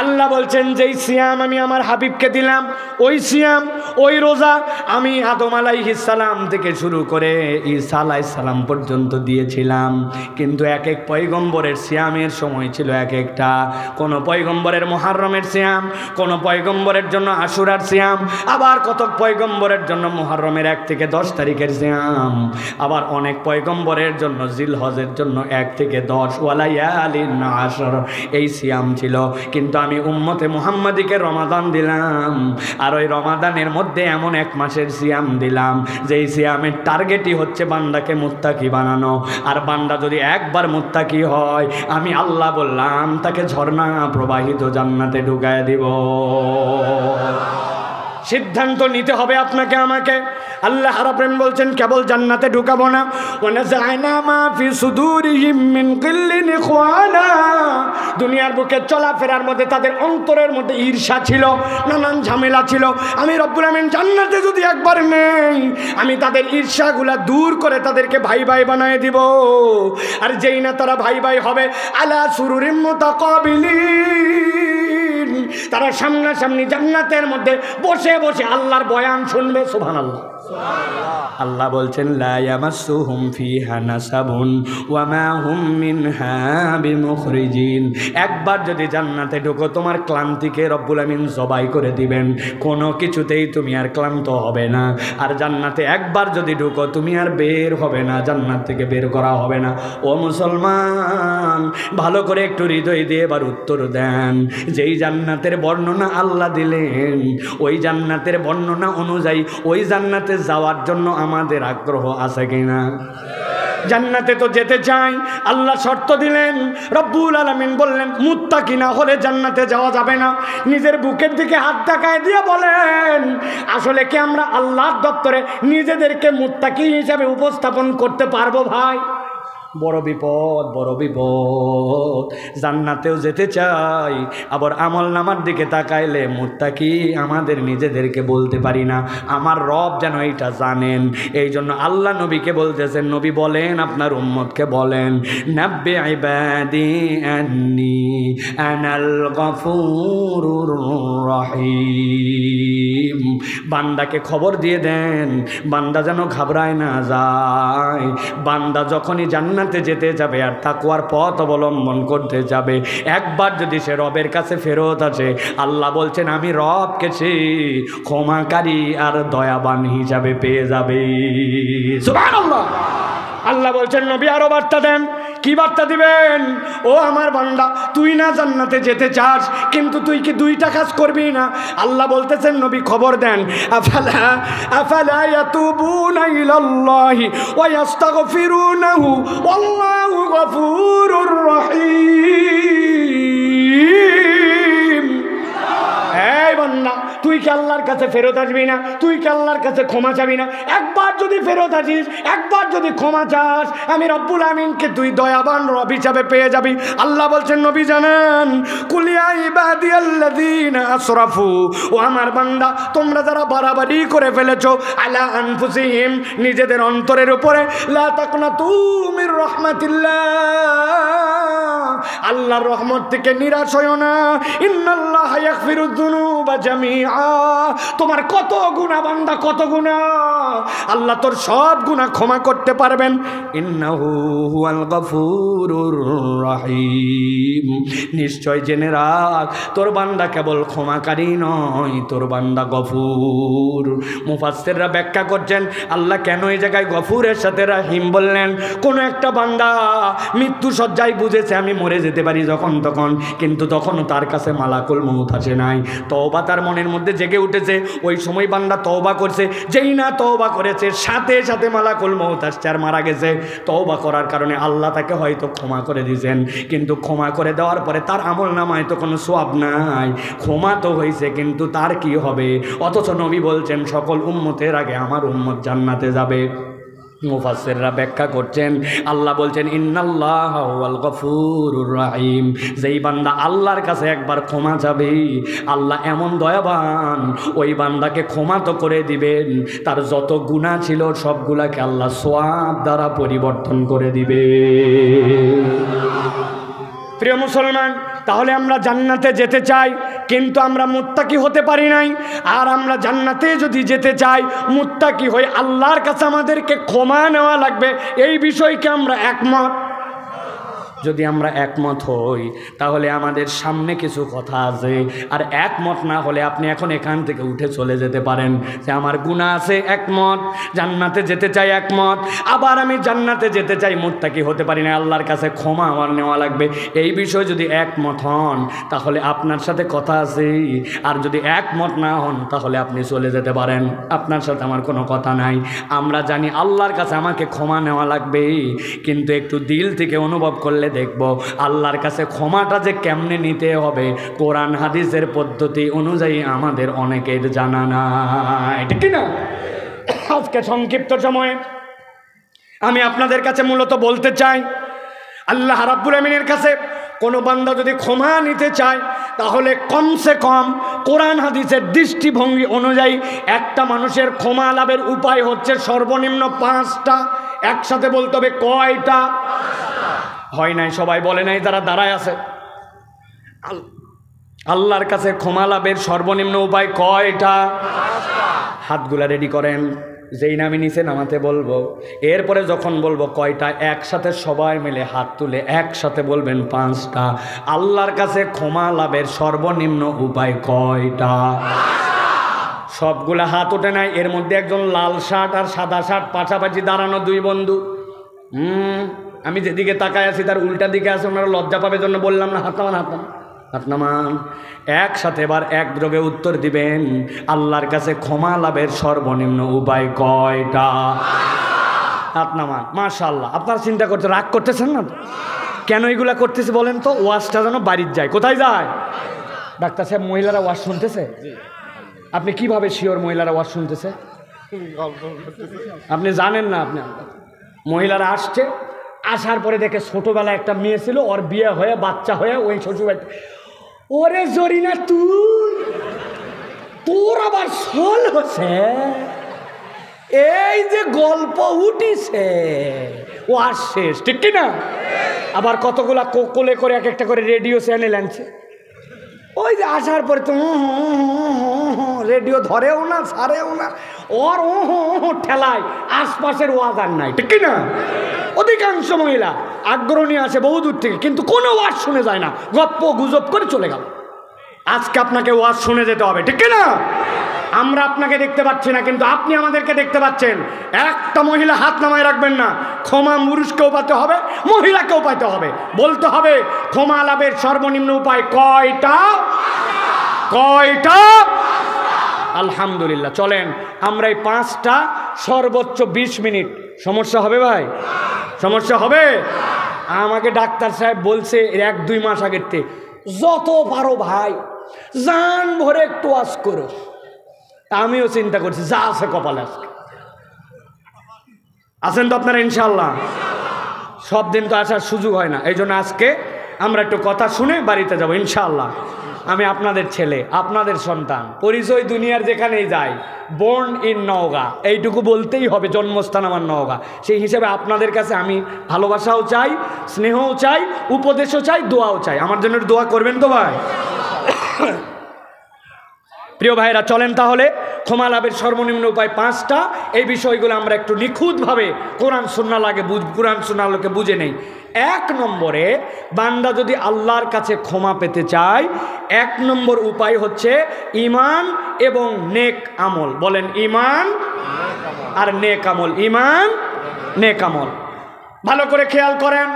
আল্লাহ বলছেন, যেই সিয়াম আমি আমার হাবিবকে দিলাম, ওই সিয়াম, ওই রোজা আমি আদম আলাইহিস সালাম থেকে শুরু করে ঈসা আলাইহিস সালাম পর্যন্ত দিয়েছিলাম। কিন্তু এক এক পয়গম্বরের সিয়ামের সময় ছিল এক একটা। কোন পয়গম্বরের মুহররমের সিয়াম, কোন পয়গম্বরের জন্য আশুরার সিয়াম, আবার কত পয়গম্বরের জন্য মুহররমের 1 থেকে 10 তারিখের সিয়াম, আবার অনেক পয়গম্বরের জন্য জিলহজের জন্য 1 থেকে 10 ওয়ালায়ালিন আশর এই সিয়াম ছিল। কিন্তু আমি উম্মতে মুহাম্মাদিকে রমাদান দিলাম, আর ওই রমাদানের মধ্যে এমন 1 মাসের সিয়াম দিলাম, যেই সিয়ামের টার্গেটই হচ্ছে বান্দাকে মুত্তাকি বানানো। আর বান্দা যদি একবার মুত্তাকি হয়, আমি আল্লাহ বললাম তাকে ঝর্ণা প্রবাহিত জান্নাতে ঢুকায় দিব। সিদ্ধান্ত নিতে হবে আপনাকে আমাকে। আল্লাহ রাব্বুল আলামিন বলছেন, কেবল জান্নাতে ঢুকাবো না, ওয়ানাযা'না মা ফি সুদুরিহিম মিন গিল্লিন ইখওয়ানা। দুনিয়ার বুকে চলাফেরার মধ্যে তাদের অন্তরের মধ্যে ঈর্ষা ছিল, নানান ঝামেলা ছিল। আমি রব্বুল আলামিন জান্নাতে যদি একবার নেই, আমি তাদের ঈর্ষাগুলা দূর করে তাদেরকে ভাই ভাই বানায় দিব। আর যেই না তারা ভাই ভাই হবে, আলা সুরুরিম মুতাকাবিলিন, তারা সামনাসামনি জান্নাতের মধ্যে বসে বসে আল্লাহর বয়ান শুনবে। সুবহানাল্লাহ। আল্লাহ বলছেন, লা ইয়ামাসসুহুম ফিহা নাসাবুন ওয়া মা হুম মিনহা বিমুখরিজিন। একবার যদি জান্নাতে ঢোকো, তোমার ক্লান্তিকে রব্বুল আমিন জবাই করে দিবেন, কোনো কিছুতেই তুমি আর ক্লান্ত হবে না। আর জান্নাতে একবার যদি ঢোকো, তুমি আর বের হবে না, জান্নাত থেকে বের করা হবে না। ও মুসলমান, ভালো করে একটু হৃদয় দিয়ে এবার উত্তর দেন। যেই জান্নাতের বর্ণনা আল্লাহ দিলেন, ওই জান্নাতের বর্ণনা অনুযায়ী ওই জান্নাতে যাওয়ার জন্য আমাদের আগ্রহ আছে কিনা? জান্নাতে তো যেতে চাই, আল্লাহ শর্ত দিলেন। রব্বুল আলামিন বললেন, মুত্তাকি না হলে জান্নাতে যাওয়া যাবে না। নিজের বুকের দিকে হাত দেখায় দিয়ে বলেন, আসলে কি আমরা আল্লাহর দপ্তরে নিজেদেরকে মুত্তাকি হিসাবে উপস্থাপন করতে পারবো ভাই? বড় বিপদ, বড় বিপদ। জান্নাতেও যেতে চাই, আবার আমল নামার দিকে তাকাইলে মুত্তাকি আমাদের নিজেদেরকে বলতে পারি না। আমার রব যেন এইটা জানেন। এই জন্য আল্লাহ নবীকে বলতেছেন, নবী বলেন আপনার উম্মতকে বলেন, নাব্বি ইবাদি আন্নি আনাল গফুরুর রহিম। বান্দাকে খবর দিয়ে দেন, বান্দা যেন ঘাবড়ায় না যায়। বান্দা যখনই জান্নাত জান্নাতে যেতে যাবে আর তাকওয়ার পথ অবলম্বন করতে যাবে, একবার যদি সে রবের কাছে ফেরত আসে, আল্লাহ বলছেন আমি রবকে সে ক্ষমাকারী আর দয়াবান হিসাবে পেয়ে যাবে। সুবহানাল্লাহ। আল্লাহ বলছেন নবী আরো বার্তা দেন। কি বার্তা দিবেন? ও আমার বান্দা, তুই না জান্নাতে যেতে চাস, কিন্তু তুই কি দুইটা কাজ করবি না? আল্লাহ বলতেছেন নবী খবর দেন, আফালা ইয়াতুবুনা ইলাল্লাহি ওয়া ইস্তাগফিরুনাহু ওয়াল্লাহু গফুরুর রহিম। এই বান্দা, তুই কি আল্লাহর কাছে ফেরত আসবি না? তুই কি আল্লাহর কাছে ক্ষমা চাবি না? একবার যদি ফেরত আসিস, একবার যদি ক্ষমা চাস, আমি রব্বুল আমিনকে তুই দয়াবান রব হিসাবে পেয়ে যাবি। আল্লাহ বলছেন নবী জানান, কুল ইয়া ইবাদিয়াল্লাযীনা আসরাফু, ও আমার বান্দা তোমরা যারা বাড়াবাড়ি করে ফেলেছো, আলা আনফুসিহিম, নিজেদের অন্তরের উপরে, লা তাকনাতু মির রাহমাতিল্লাহ, আল্লাহর রহমত থেকে নিরাশ হয়ো না। ইন্নাল্লাহা ইয়াগফিরুয যুনুবা জামিআ, তোমার কত গুনাহ বান্দা, কত গুনাহ, আল্লাহ তোর সব গুনাহ ক্ষমা করতে পারবেন। ইন্নাহু হুয়াল গফুরুর রহিম, নিশ্চয় জেনে রাখ তোর বান্দা কেবল ক্ষমাকারী নয়, তোর বান্দা গফুর। মুফাসসিররা ব্যাখ্যা করছেন আল্লাহ কেন এই জায়গায় গফুরের সাথে রাহিম বললেন। কোন একটা বান্দা মৃত্যু সজ্জায় বুঝেছে আমি মরে যেতে পারি যখন তখন, কিন্তু তখনও তার কাছে মালাকুল মউত আসে নাই, তওবা তার মনের মধ্যে জেগে উঠেছে, ওই সময় বান্দা তওবা করছে, যেই না তওবা করেছে সাথে সাথে মালাকুল মউত আসছে আর মারা গেছে। তওবা করার কারণে আল্লাহ তাকে হয়তো ক্ষমা করে দিয়েছেন, কিন্তু ক্ষমা করে দেওয়ার পরে তার আমল নামায় তো কোনো সওয়াব নাই, ক্ষমা তো হয়েছে কিন্তু তার কি হবে? অথচ নবী বলছেন সকল উম্মতের আগে আমার উম্মত জান্নাতে যাবে। মুফাসসিররা ব্যাখ্যা করছেন আল্লাহ বলছেন ইন্নাল্লাহা হুয়াল গফুরুর রহিম, যেই বান্দা আল্লাহর কাছে একবার ক্ষমা চাবে, আল্লাহ এমন দয়াবান, ওই বান্দাকে ক্ষমা তো করে দিবেন, তার যত গুনাহ ছিল সবগুলাকে আল্লাহ সওয়াব দ্বারা পরিবর্তন করে দিবে। প্রিয় মুসলমান, তাহলে আমরা জান্নাতে যেতে চাই, কিন্তু আমরা মুত্তাকি হতে পারি নাই। আর আমরা জান্নাতে যদি যেতে চাই, মুত্তাকি হয়ে আল্লাহর কাছে আমাদেরকে ক্ষমা নেওয়া লাগবে, এই বিষয়কে আমরা একমত। যদি আমরা একমত হই তাহলে আমাদের সামনে কিছু কথা আছে, আর একমত না হলে আপনি এখন এখান থেকে উঠে চলে যেতে পারেন যে আমার গুনাহ আছে, একমত, জান্নাতে যেতে চাই, একমত, আবার আমি জান্নাতে যেতে চাই, মুত্তাকি হতে পারি না, আল্লাহর কাছে ক্ষমা আমার নেওয়া লাগবে, এই বিষয়ে যদি একমত হন তাহলে আপনার সাথে কথা আছে। আর যদি একমত না হন তাহলে আপনি চলে যেতে পারেন, আপনার সাথে আমার কোনো কথা নাই। আমরা জানি আল্লাহর কাছে আমাকে ক্ষমা নেওয়া লাগবে, কিন্তু একটু দিল থেকে অনুভব করলে দেখব আল্লাহর কাছে ক্ষমাটা যে কেমনে নিতে হবে, কোরআন হাদিসের পদ্ধতি অনুযায়ী আমাদের অনেকের জানা নাই, ঠিক না? আজকে সংক্ষিপ্ত সময়ে আমি আপনাদের কাছে মূলত বলতে চাই, আল্লাহ রাব্বুল আমিনের কাছে কোনো বান্দা যদি ক্ষমা নিতে চায় তাহলে কমসে কম কোরআন হাদিসের দৃষ্টিভঙ্গি অনুযায়ী একটা মানুষের ক্ষমা লাভের উপায় হচ্ছে সর্বনিম্ন 5টা। একসাথে বলতে হবে কয়টা? হয় নাই, সবাই বলে নাই, যারা দাঁড়ায় আছে। আল্লাহর কাছে ক্ষমা লাভের সর্বনিম্ন উপায় কয়টা? হাতগুলা রেডি করেন, যেই নামে নিচে নামাতে বলবো, এরপরে যখন বলবো কয়টা, একসাথে সবাই মিলে হাত তুলে একসাথে বলবেন 5টা। আল্লাহর কাছে ক্ষমা লাভের সর্বনিম্ন উপায় কয়টা? সবগুলা হাত ওঠে নাই, এর মধ্যে একজন লাল শার্ট আর সাদা শার্ট পাশাপাশি দাঁড়ানো 2 বন্ধু, আমি যেদিকে তাকায় আছি তার উল্টা দিকে আছে, ওনারা লজ্জা পাবে জন্য বললাম না হাত নামান, হাত নামান, হাত নামান। একসাথে এবার একযোগে উত্তর দিবেন আল্লাহর কাছে ক্ষমা লাভের সর্বনিম্ন উপায় কয়টা? হাত নামান। মাশাআল্লাহ, আপনারা চিন্তা করতে রাগ করতেছেন না? কেন এগুলা করতেছে বলেন তো? ওয়াজটা যেন বাড়ির যায়। কোথায় যায়? ডাক্তার সাহেব, মহিলারা ওয়াজ শুনতেছে? আপনি কিভাবে শিওর মহিলারা ওয়াজ শুনতেছে? আপনি জানেন না? আপনি মহিলারা আসছে, আসার পরে দেখে ছোটবেলায় একটা মেয়ে ছিল, ওর বিয়ে হয়ে বাচ্চা হয়ে ওই শ্বশুরবাড়ি, ওরে জরিনা তুই, তোর আবার সোল হচ্ছে, এই যে গল্প উঠিছে, ও আর শেষ, ঠিক কিনা? আবার কতগুলা কোলে করে এক একটা করে রেডিও চ্যানেল আনছে, ওই যে আসার পরে তো রেডিও ধরেও না, ছাড়েও না, ওর ঠেলায় আশপাশের ওয়াজ আর নাই, ঠিক কিনা? অধিকাংশ মহিলা আগ্রহী আছে বহু দূর থেকে, কিন্তু কোনো ওয়াজ শুনে যায় না, গপ্প গুজব করে চলে গেল। আজকে আপনাকে ওয়াজ শুনে যেতে হবে, ঠিক না? আমরা আপনাকে দেখতে পাচ্ছি না, কিন্তু আপনি আমাদেরকে দেখতে পাচ্ছেন। একটা মহিলা হাত নামায় রাখবেন না। ক্ষমা পুরুষকেও পাইতে হবে, মহিলাকেও পাইতে হবে। বলতে হবে ক্ষমা লাভের সর্বনিম্ন উপায় কয়টা? কয়টা? আলহামদুলিল্লাহ। চলেন আমরা এই 5টা সর্বোচ্চ 20 মিনিট। সমস্যা হবে ভাই? সমস্যা হবে? আমাকে ডাক্তার সাহেব বলছে 1-2 মাস আগের থেকে, যত পারো ভাই জান ভরে একটু ওয়াজ করো। আমিও চিন্তা করছি যা আছে কপালে আজকে। আছেন তো আপনারা ইনশাল্লাহ? সব দিন তো আসার সুযোগ হয় না, এই জন্য আজকে আমরা একটু কথা শুনে বাড়িতে যাব ইনশাল্লাহ। আমি আপনাদের ছেলে, আপনাদের সন্তান, পরিচয় দুনিয়ার যেখানেই যাই, বর্ন ইন নওগাঁ, এইটুকু বলতেই হবে, জন্মস্থান আমার নওগাঁ। সেই হিসেবে আপনাদের কাছে আমি ভালোবাসাও চাই, স্নেহও চাই, উপদেশও চাই, দোয়াও চাই। আমার জন্য দোয়া করবেন তো ভাই? প্রিয় ভাইরা, চলেন তাহলে ক্ষমা লাভের সর্বনিম্ন উপায় 5টা। এই বিষয়গুলো আমরা একটু নিখুঁতভাবে কোরআন সুন্নাহ কোরআন সুন্নাহ লোকে বুঝে নেই। 1 নম্বরে, বান্দা যদি আল্লাহর কাছে ক্ষমা পেতে চায়, 1 নম্বর উপায় হচ্ছে ঈমান এবং নেক আমল। বলেন ঈমান আর নেক আমল। ঈমান, নেক আমল। ভালো করে খেয়াল করেন,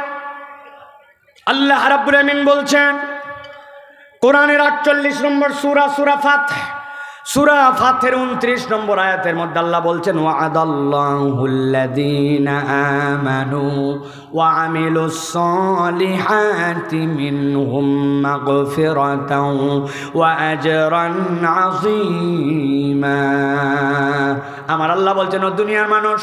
আল্লাহ রাব্বুল আমিন বলছেন কোরআনের 48 নম্বর সূরা, সূরা ফাতহ, সূরা ফাতহের 29 নম্বর আয়াতের মধ্যে আল্লাহ বলছেন ওয়া'আদাল্লাহুল্লাযীনা আমানু ওয়া আমিলুস সালিহাতি মিনহুম মাগফিরাতাও ওয়া আজরান আযীমা। আমার আল্লাহ বলছেন, ও দুনিয়ার মানুষ,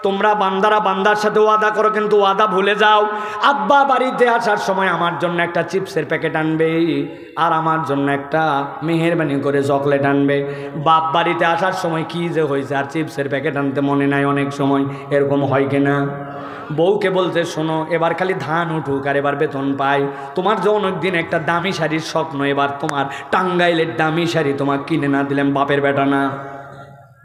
তোমরা বান্দারা বান্দার সাথে ওয়াদা করো, কিন্তু ওয়াদা ভুলে যাও। আব্বা বাড়িতে আসার সময় আমার জন্য একটা চিপসের প্যাকেট আনবে, আর আমার জন্য একটা মেহেরবানি করে চকলেট আনবে। বাপ বাড়িতে আসার সময় কি যে হয়েছে, আর চিপসের প্যাকেট আনতে মনে নাই অনেক সময়, এরকম হয় কিনা? বউকে বলছে, শোনো, এবার খালি ধান উঠুক আর এবার বেতন পাই। তোমার যে অনেকদিন একটা দামি শাড়ির স্বপ্ন, এবার তোমার টাঙ্গাইলের দামি শাড়ি তোমার কিনে না দিলাম, বাপের বেটা না।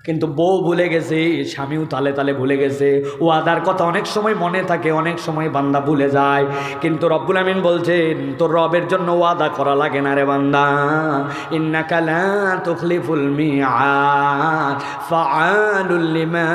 কিন্তু বউ ভুলে গেছে, স্বামীও তালে তালে ভুলে গেছে। ওয়াদার কথা অনেক সময় মনে থাকে, অনেক সময় বান্দা ভুলে যায়। কিন্তু রব্বুল আমিন বলছেন, তোর রবের জন্য ওয়াদা করা লাগে না রে বান্দা। ইন্নাকা লা তুখলিফুল মিআদ ফাআলুল লিমা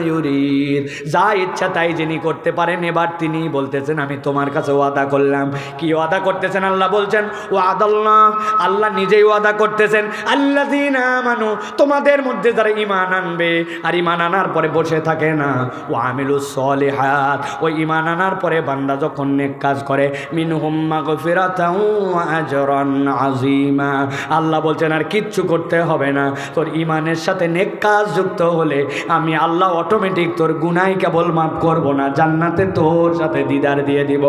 ইউরিদ। যা ইচ্ছা তাই যিনি করতে পারেন, এবার তিনি বলতেছেন আমি তোমার কাছে ওয়াদা করলাম। কি ওয়াদা করতেছেন? আল্লাহ বলছেন ওয়াদাল্লাহ, আল্লাহ নিজেই ওয়াদা করতেছেন, আল্লাযীনা আমানু, তোমাদের মধ্যে যারা ঈমান আনবে, আর ঈমান আনার পরে বসে থাকে না, ওয়া আমিলুস সলিহাত, ওই ঈমান আনার পরে বান্দা যখন নেক কাজ করে, মিনহুম মাগফিরাতাও ওয়া আজরান আযীমা। আল্লাহ বলছেন আর কিচ্ছু করতে হবে না, তোর ঈমানের সাথে নেক কাজ যুক্ত হলে আমি আল্লাহ অটোমেটিক তোর গুনাহ কেবল মাফ করব না, জান্নাতে তোর সাথে দিদার দিয়ে দিব।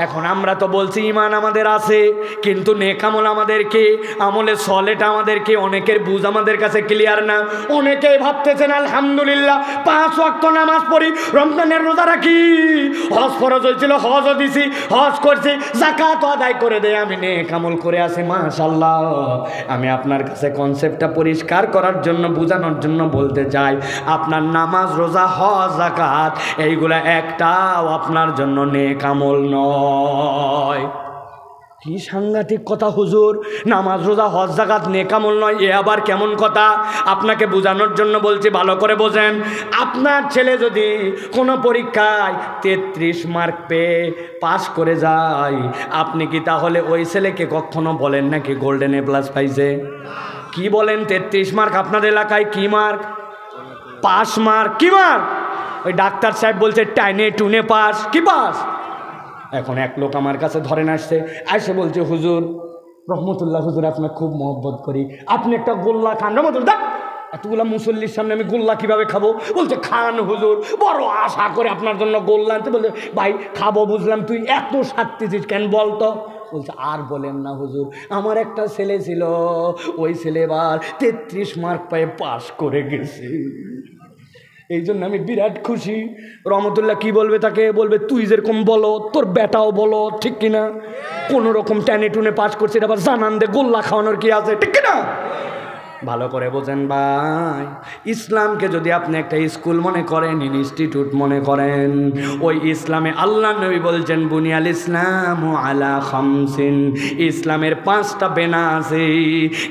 এখন আমরা তো বলছি ঈমান আমাদের আছে, কিন্তু নেক আমল আমাদেরকে, আমলে সলেটা আমাদেরকে, অনেকের বুঝ আমাদের কাছে ক্লিয়ার না। অনেকেই ভাবতেছেন আলহামদুলিল্লাহ 5 ওয়াক্ত নামাজ পড়ি, রমজানের রোজা রাখি, হজ ফরজ হয়েছিল হজও দিছি, হজ করছি, যাকাত আদায় করে দেয়, আমি নেক আমল করে আছি, মাশাআল্লাহ। আমি আপনার কাছে কনসেপ্টটা পরিষ্কার করার জন্য, বোঝানোর জন্য বলতে চাই, আপনার নামাজ, রোজা, হজ, যাকাত এইগুলা একটাও আপনার জন্য নেক আমল নয়। কি সাংঘাতিক কথা হুজুর, নামাজ, রোজা, হজ, যাকাত নেক আমল নয়, এ আবার কেমন কথা? আপনাকে বোঝানোর জন্য বলছি, ভালো করে বোঝেন। আপনার ছেলে যদি কোনো পরীক্ষায় 33 মার্ক পেয়ে পাস করে যায়, আপনি কি তাহলে ওই ছেলেকে কখনো বলেন নাকি গোল্ডেন এ প্লাস পাইছে? কি বলেন? 33 মার্ক আপনাদের এলাকায় কি মার্ক? Pass mark. কি মার্ক? ওই ডাক্তার সাহেব বলছে টাইনে টুনে পাস। কি পাস? এখন এক লোক আমার কাছে ধরেন আসছে, এসে বলছে হুজুর রহমতুল্লাহ, হুজুর আপনার খুব মহব্বত করি, আপনি একটা গোল্লা খান। রহমতুল্লাহ, এতগুলা মুসল্লির সামনে আমি গোল্লা কিভাবে খাবো? বলছে খান হুজুর, বড় আশা করে আপনার জন্য গোল্লা আনতে। বলছে ভাই খাবো বুঝলাম, তুই এত সারতেছিস কেন বলতো? বলছে আর বলেন না হুজুর, আমার একটা ছেলে ছিল, ওই ছেলে এবার 33 মার্ক পেয়ে পাস করে গেছে, এই জন্য আমি বিরাট খুশি। রহমতুল্লাহ কি বলবে তাকে? বলবে তুই যেরকম বলো তোর বেটাও বলো, ঠিক কিনা? কোনো রকম টেনে টুনে পাস করছে, আবার জানান দে গোল্লা খাওয়ানোর কি আছে, ঠিক কিনা? ভালো করে বোঝেন ভাই, ইসলামকে যদি আপনি একটা স্কুল মনে করেন, ইনস্টিটিউট মনে করেন, ওই ইসলামে আল্লাহ নবী বলছেন বুনিয়াল ইসলাম আলা খামসিন, ইসলামের 5টা বেনা আছে,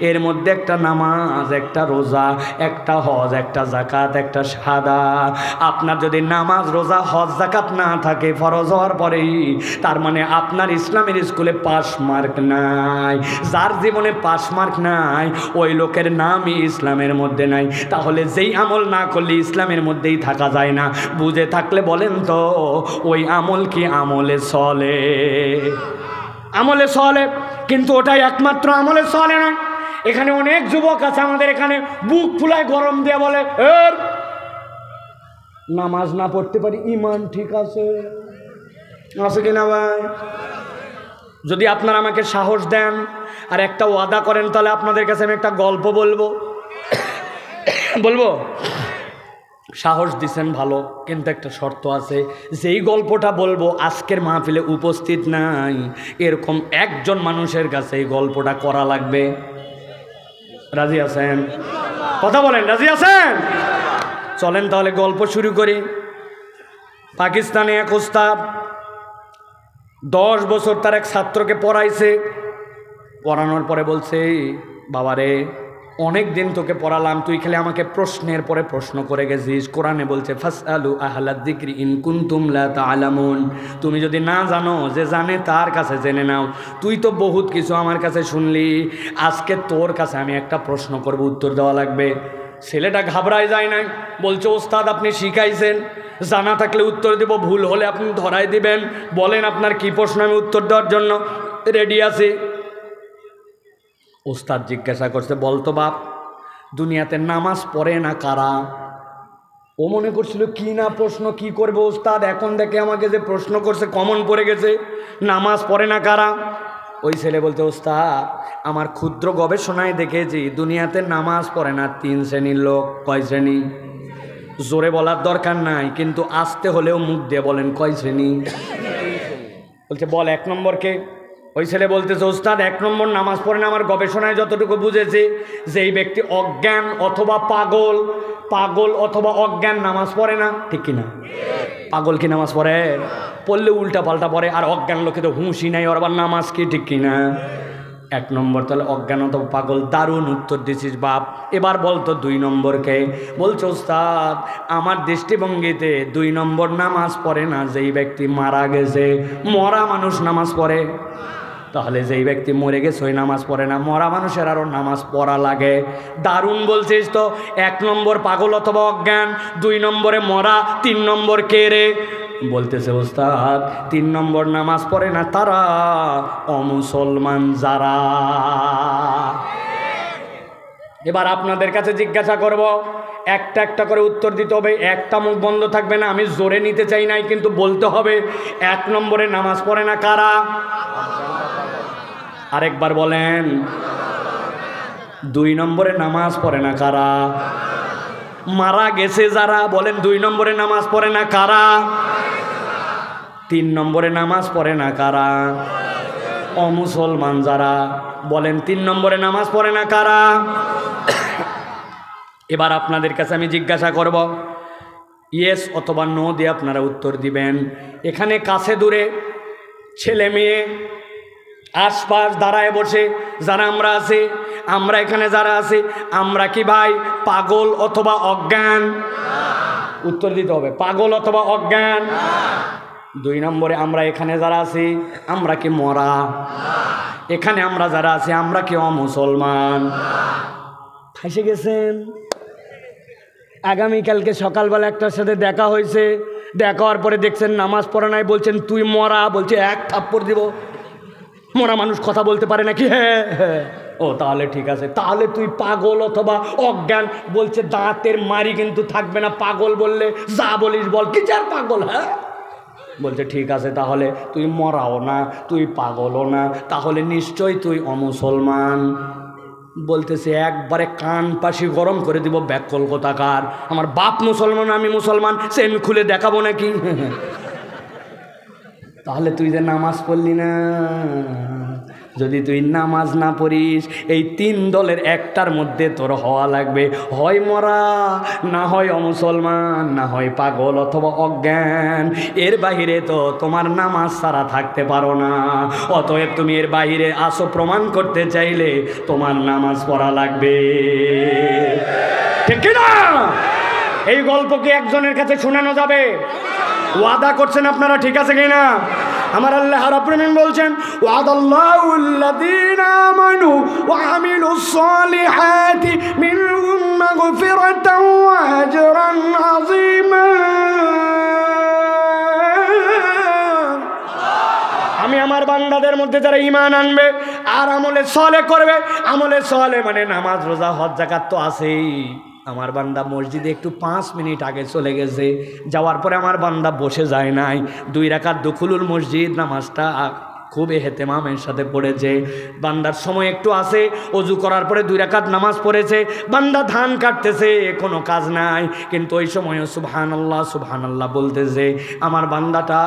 এর মধ্যে একটা নামাজ, একটা রোজা, একটা হজ, একটা যাকাত, একটা শাহাদাত। আপনার যদি নামাজ, রোজা, হজ, যাকাত না থাকে ফরজ হওয়ার পরেই, তার মানে আপনার ইসলামের স্কুলে পাস মার্ক নাই। যার জীবনে পাস মার্ক নাই ওই লোকের নামই ইসলামের মধ্যে নাই। তাহলে যেই আমল না করলে ইসলামের মধ্যেই থাকা যায় না, বুঝে থাকলে বলেন তো ওই আমল কি আমলে চলে? আমলে চলে, কিন্তু ওটাই একমাত্র আমলে চলে না। এখানে অনেক যুবক আছে আমাদের এখানে, বুক ফুলায় গরম দিয়ে বলে এর নামাজ না পড়তে পারি, ইমান ঠিক আছে, আছে কিনা ভাই? যদি আপনারা আমাকে সাহস দেন আর একটা ওয়াদা করেন, তাহলে আপনাদের কাছে আমি একটা গল্প বলবো। বলবো? সাহস দিছেন ভালো, কিন্তু একটা শর্ত আছে, যেই গল্পটা বলবো আজকের মাহফিলে উপস্থিত নাই এরকম একজন মানুষের কাছে এই গল্পটা করা লাগবে। রাজি আছেন? কথা বলেন, রাজি আছেন? চলেন তাহলে গল্প শুরু করি। পাকিস্তানে এক ওস্তাদ 10 বছর তার এক ছাত্রকে পড়াইছে। পড়ানোর পরে বলছে, বাবারে অনেক দিন তোকে পড়ালাম, তুই খালি আমাকে প্রশ্নের পরে প্রশ্ন করে গেছিস। কোরআনে বলছে ফাসআলু আহলাদ যিকরি ইন কুনতুম লা তা'লামুন, তুমি যদি না জানো, যে জানে তার কাছে জেনে নাও। তুই তো বহুত কিছু আমার কাছে শুনলি, আজকে তোর কাছে আমি একটা প্রশ্ন করব, উত্তর দেওয়া লাগবে। ছেলেটা ঘাবড়ায় যায় নাই, বলছে ওস্তাদ আপনি শিখাইছেন, জানা থাকলে উত্তর দেব, ভুল হলে আপনি ধরাই দিবেন, বলেন আপনার কি প্রশ্ন, আমি উত্তর দেওয়ার জন্য রেডি আছি। ওস্তাদ জিজ্ঞাসা করছে, বলতো বাপ, দুনিয়াতে নামাজ পড়ে না কারা? ও মনে করছিল কি না প্রশ্ন কি করবে ওস্তাদ, এখন দেখে আমাকে যে প্রশ্ন করছে কমন পড়ে গেছে, নামাজ পড়ে না কারা? ওই ছেলে বলতে, ওস্তাদ আমার ক্ষুদ্র গবেষণায় দেখেছি দুনিয়াতে নামাজ পড়ে না 3 শ্রেণীর লোক। কয় শ্রেণী? জোরে বলার দরকার নাই, কিন্তু আস্তে হলেও মুখ দিয়ে বলেন, কয় শ্রেণী? বলছে বল 1 নম্বরকে। ওই ছেলে বলতেছে, ওস্তাদ 1 নম্বর নামাজ পড়ে না, আমার গবেষণায় যতটুকু বুঝেছি, যে এই ব্যক্তি অজ্ঞান অথবা পাগল, পাগল অথবা অজ্ঞান নামাজ পড়ে না। ঠিক কিনা? পাগল কি নামাজ পড়ে? পড়লে উল্টা পাল্টা পড়ে, আর অজ্ঞান লোকে তো হুঁশি নাই, ওর আবার নামাজ কি? ঠিক কিনা? 1 নম্বর তাহলে অজ্ঞান অথবা পাগল। দারুণ উত্তর দিছিস বাপ। এবার বলতো 2 নম্বরকে। বলছে ওস্তাদ আমার দৃষ্টিভঙ্গিতে 2 নম্বর নামাজ পড়ে না যেই ব্যক্তি মারা গেছে। মরা মানুষ নামাজ পড়ে? তাহলে যেই ব্যক্তি মরে গেছে ওই নামাজ পড়ে না, মরা মানুষের আরও নামাজ পড়া লাগে। দারুণ বলছিস তো। 1 নম্বর পাগল অথবা অজ্ঞান, 2 নম্বরে মরা, 3 নম্বর কে রে? বলতেছে ওস্তাদ 3 নম্বর নামাজ পড়ে না তারা অমুসলমান যারা। এবার আপনাদের কাছে জিজ্ঞাসা করব, একটা একটা করে উত্তর দিতে হবে, একটা মুখ বন্ধ থাকবে না। আমি জোরে নিতে চাই নাই, কিন্তু বলতে হবে 1 নম্বরে নামাজ পড়ে না কারা? আরেকবার বলেন। 2 নম্বরে নামাজ পড়ে না কারা? মারা গেছে যারা। বলেন 2 নম্বরে নামাজ পড়ে না কারা? 3 নম্বরে নামাজ পড়ে না কারা? অমুসলমান যারা। বলেন 3 নম্বরে নামাজ পড়ে না কারা? এবার আপনাদের কাছে আমি জিজ্ঞাসা করব, ইয়েস অথবা নো দিয়ে আপনারা উত্তর দিবেন। এখানে কাছে দূরে ছেলে মেয়ে আশপাশ দাঁড়ায় বসে যারা আমরা আছি, আমরা এখানে যারা আছি, আমরা কি ভাই পাগল অথবা অজ্ঞান? উত্তর দিতে হবে, পাগল অথবা অজ্ঞান। 2 নম্বরে আমরা এখানে যারা আছি, আমরা কি মরা? এখানে আমরা যারা আছি, আমরা কি অমুসলমান? ফাঁসে গেছেন। আগামীকালকে সকালবেলা একটার সাথে দেখা হয়েছে, দেখা হওয়ার পরে দেখছেন নামাজ পড়া নাই, বলছেন তুই মরা। বলছে 1 থাপ্পড় দিব। মরা মানুষ কথা বলতে পারে নাকি? হ্যাঁ হ্যাঁ। ও তাহলে ঠিক আছে, তাহলে তুই পাগল অথবা অজ্ঞান। বলছে দাঁতের মারি কিন্তু থাকবে না পাগল বললে, যা বলিস বল, কি যার পাগল। হ্যাঁ বলছে ঠিক আছে, তাহলে তুই মরাও না, তুই পাগলও না, তাহলে নিশ্চয়ই তুই অমুসলমান। বলতেছে একবারে কান পাশি গরম করে দিব, ব্যাকল কোথাকার। আমার বাপ মুসলমান, আমি মুসলমান, সেন খুলে দেখাবো নাকি? তাহলে তুই যে নামাজ পড়লি না, যদি তুই নামাজ না পড়িস এই 3 দলের একটার মধ্যে তোর হওয়া লাগবে, হয় মরা, না হয় অমুসলমান, না হয় পাগল অথবা অজ্ঞান। এর বাহিরে তো তোমার নামাজ ছাড়া থাকতে পারো না। অতএব তুমি এর বাহিরে আসো, প্রমাণ করতে চাইলে তোমার নামাজ পড়া লাগবে, ঠিক না? এই গল্প কি একজনের কাছে শোনানো যাবে? ওয়াদা করছেন আপনারা, ঠিক আছে কিনা? আমার আল্লাহ রাব্বুল আলামিন বলছেন, ওয়াদাল্লাহুল্লাযীনা আমানু ওয়া আমিলুস সালিহাতি মিনহুম মাগফিরাতাও ওয়া আজরান আযীমা। আমি আমার বান্দাদের মধ্যে যারা ঈমান আনবে আর আমলে সালেহ করবে, আমলে সালেহ মানে নামাজ, রোজা, হজ, যাকাত তো আছেই। আমার বান্দা মসজিদে একটু 5 মিনিট আগে চলে গেছে, যাওয়ার পরে আমার বান্দা বসে যায় নাই, 2 রাকাত দুখুলুল মসজিদ নামাজটা খুব এহতেমামের সাথে পড়েছে। বান্দার সময় একটু আছে, অজু করার পরে 2 রাকাত নামাজ পড়েছে, বান্দা ধান কাটতেছে, কোনো কাজ নাই, কিন্তু ওই সময়ও সুবহানাল্লাহ সুবহানাল্লাহ বলতেছে। আমার বান্দাটা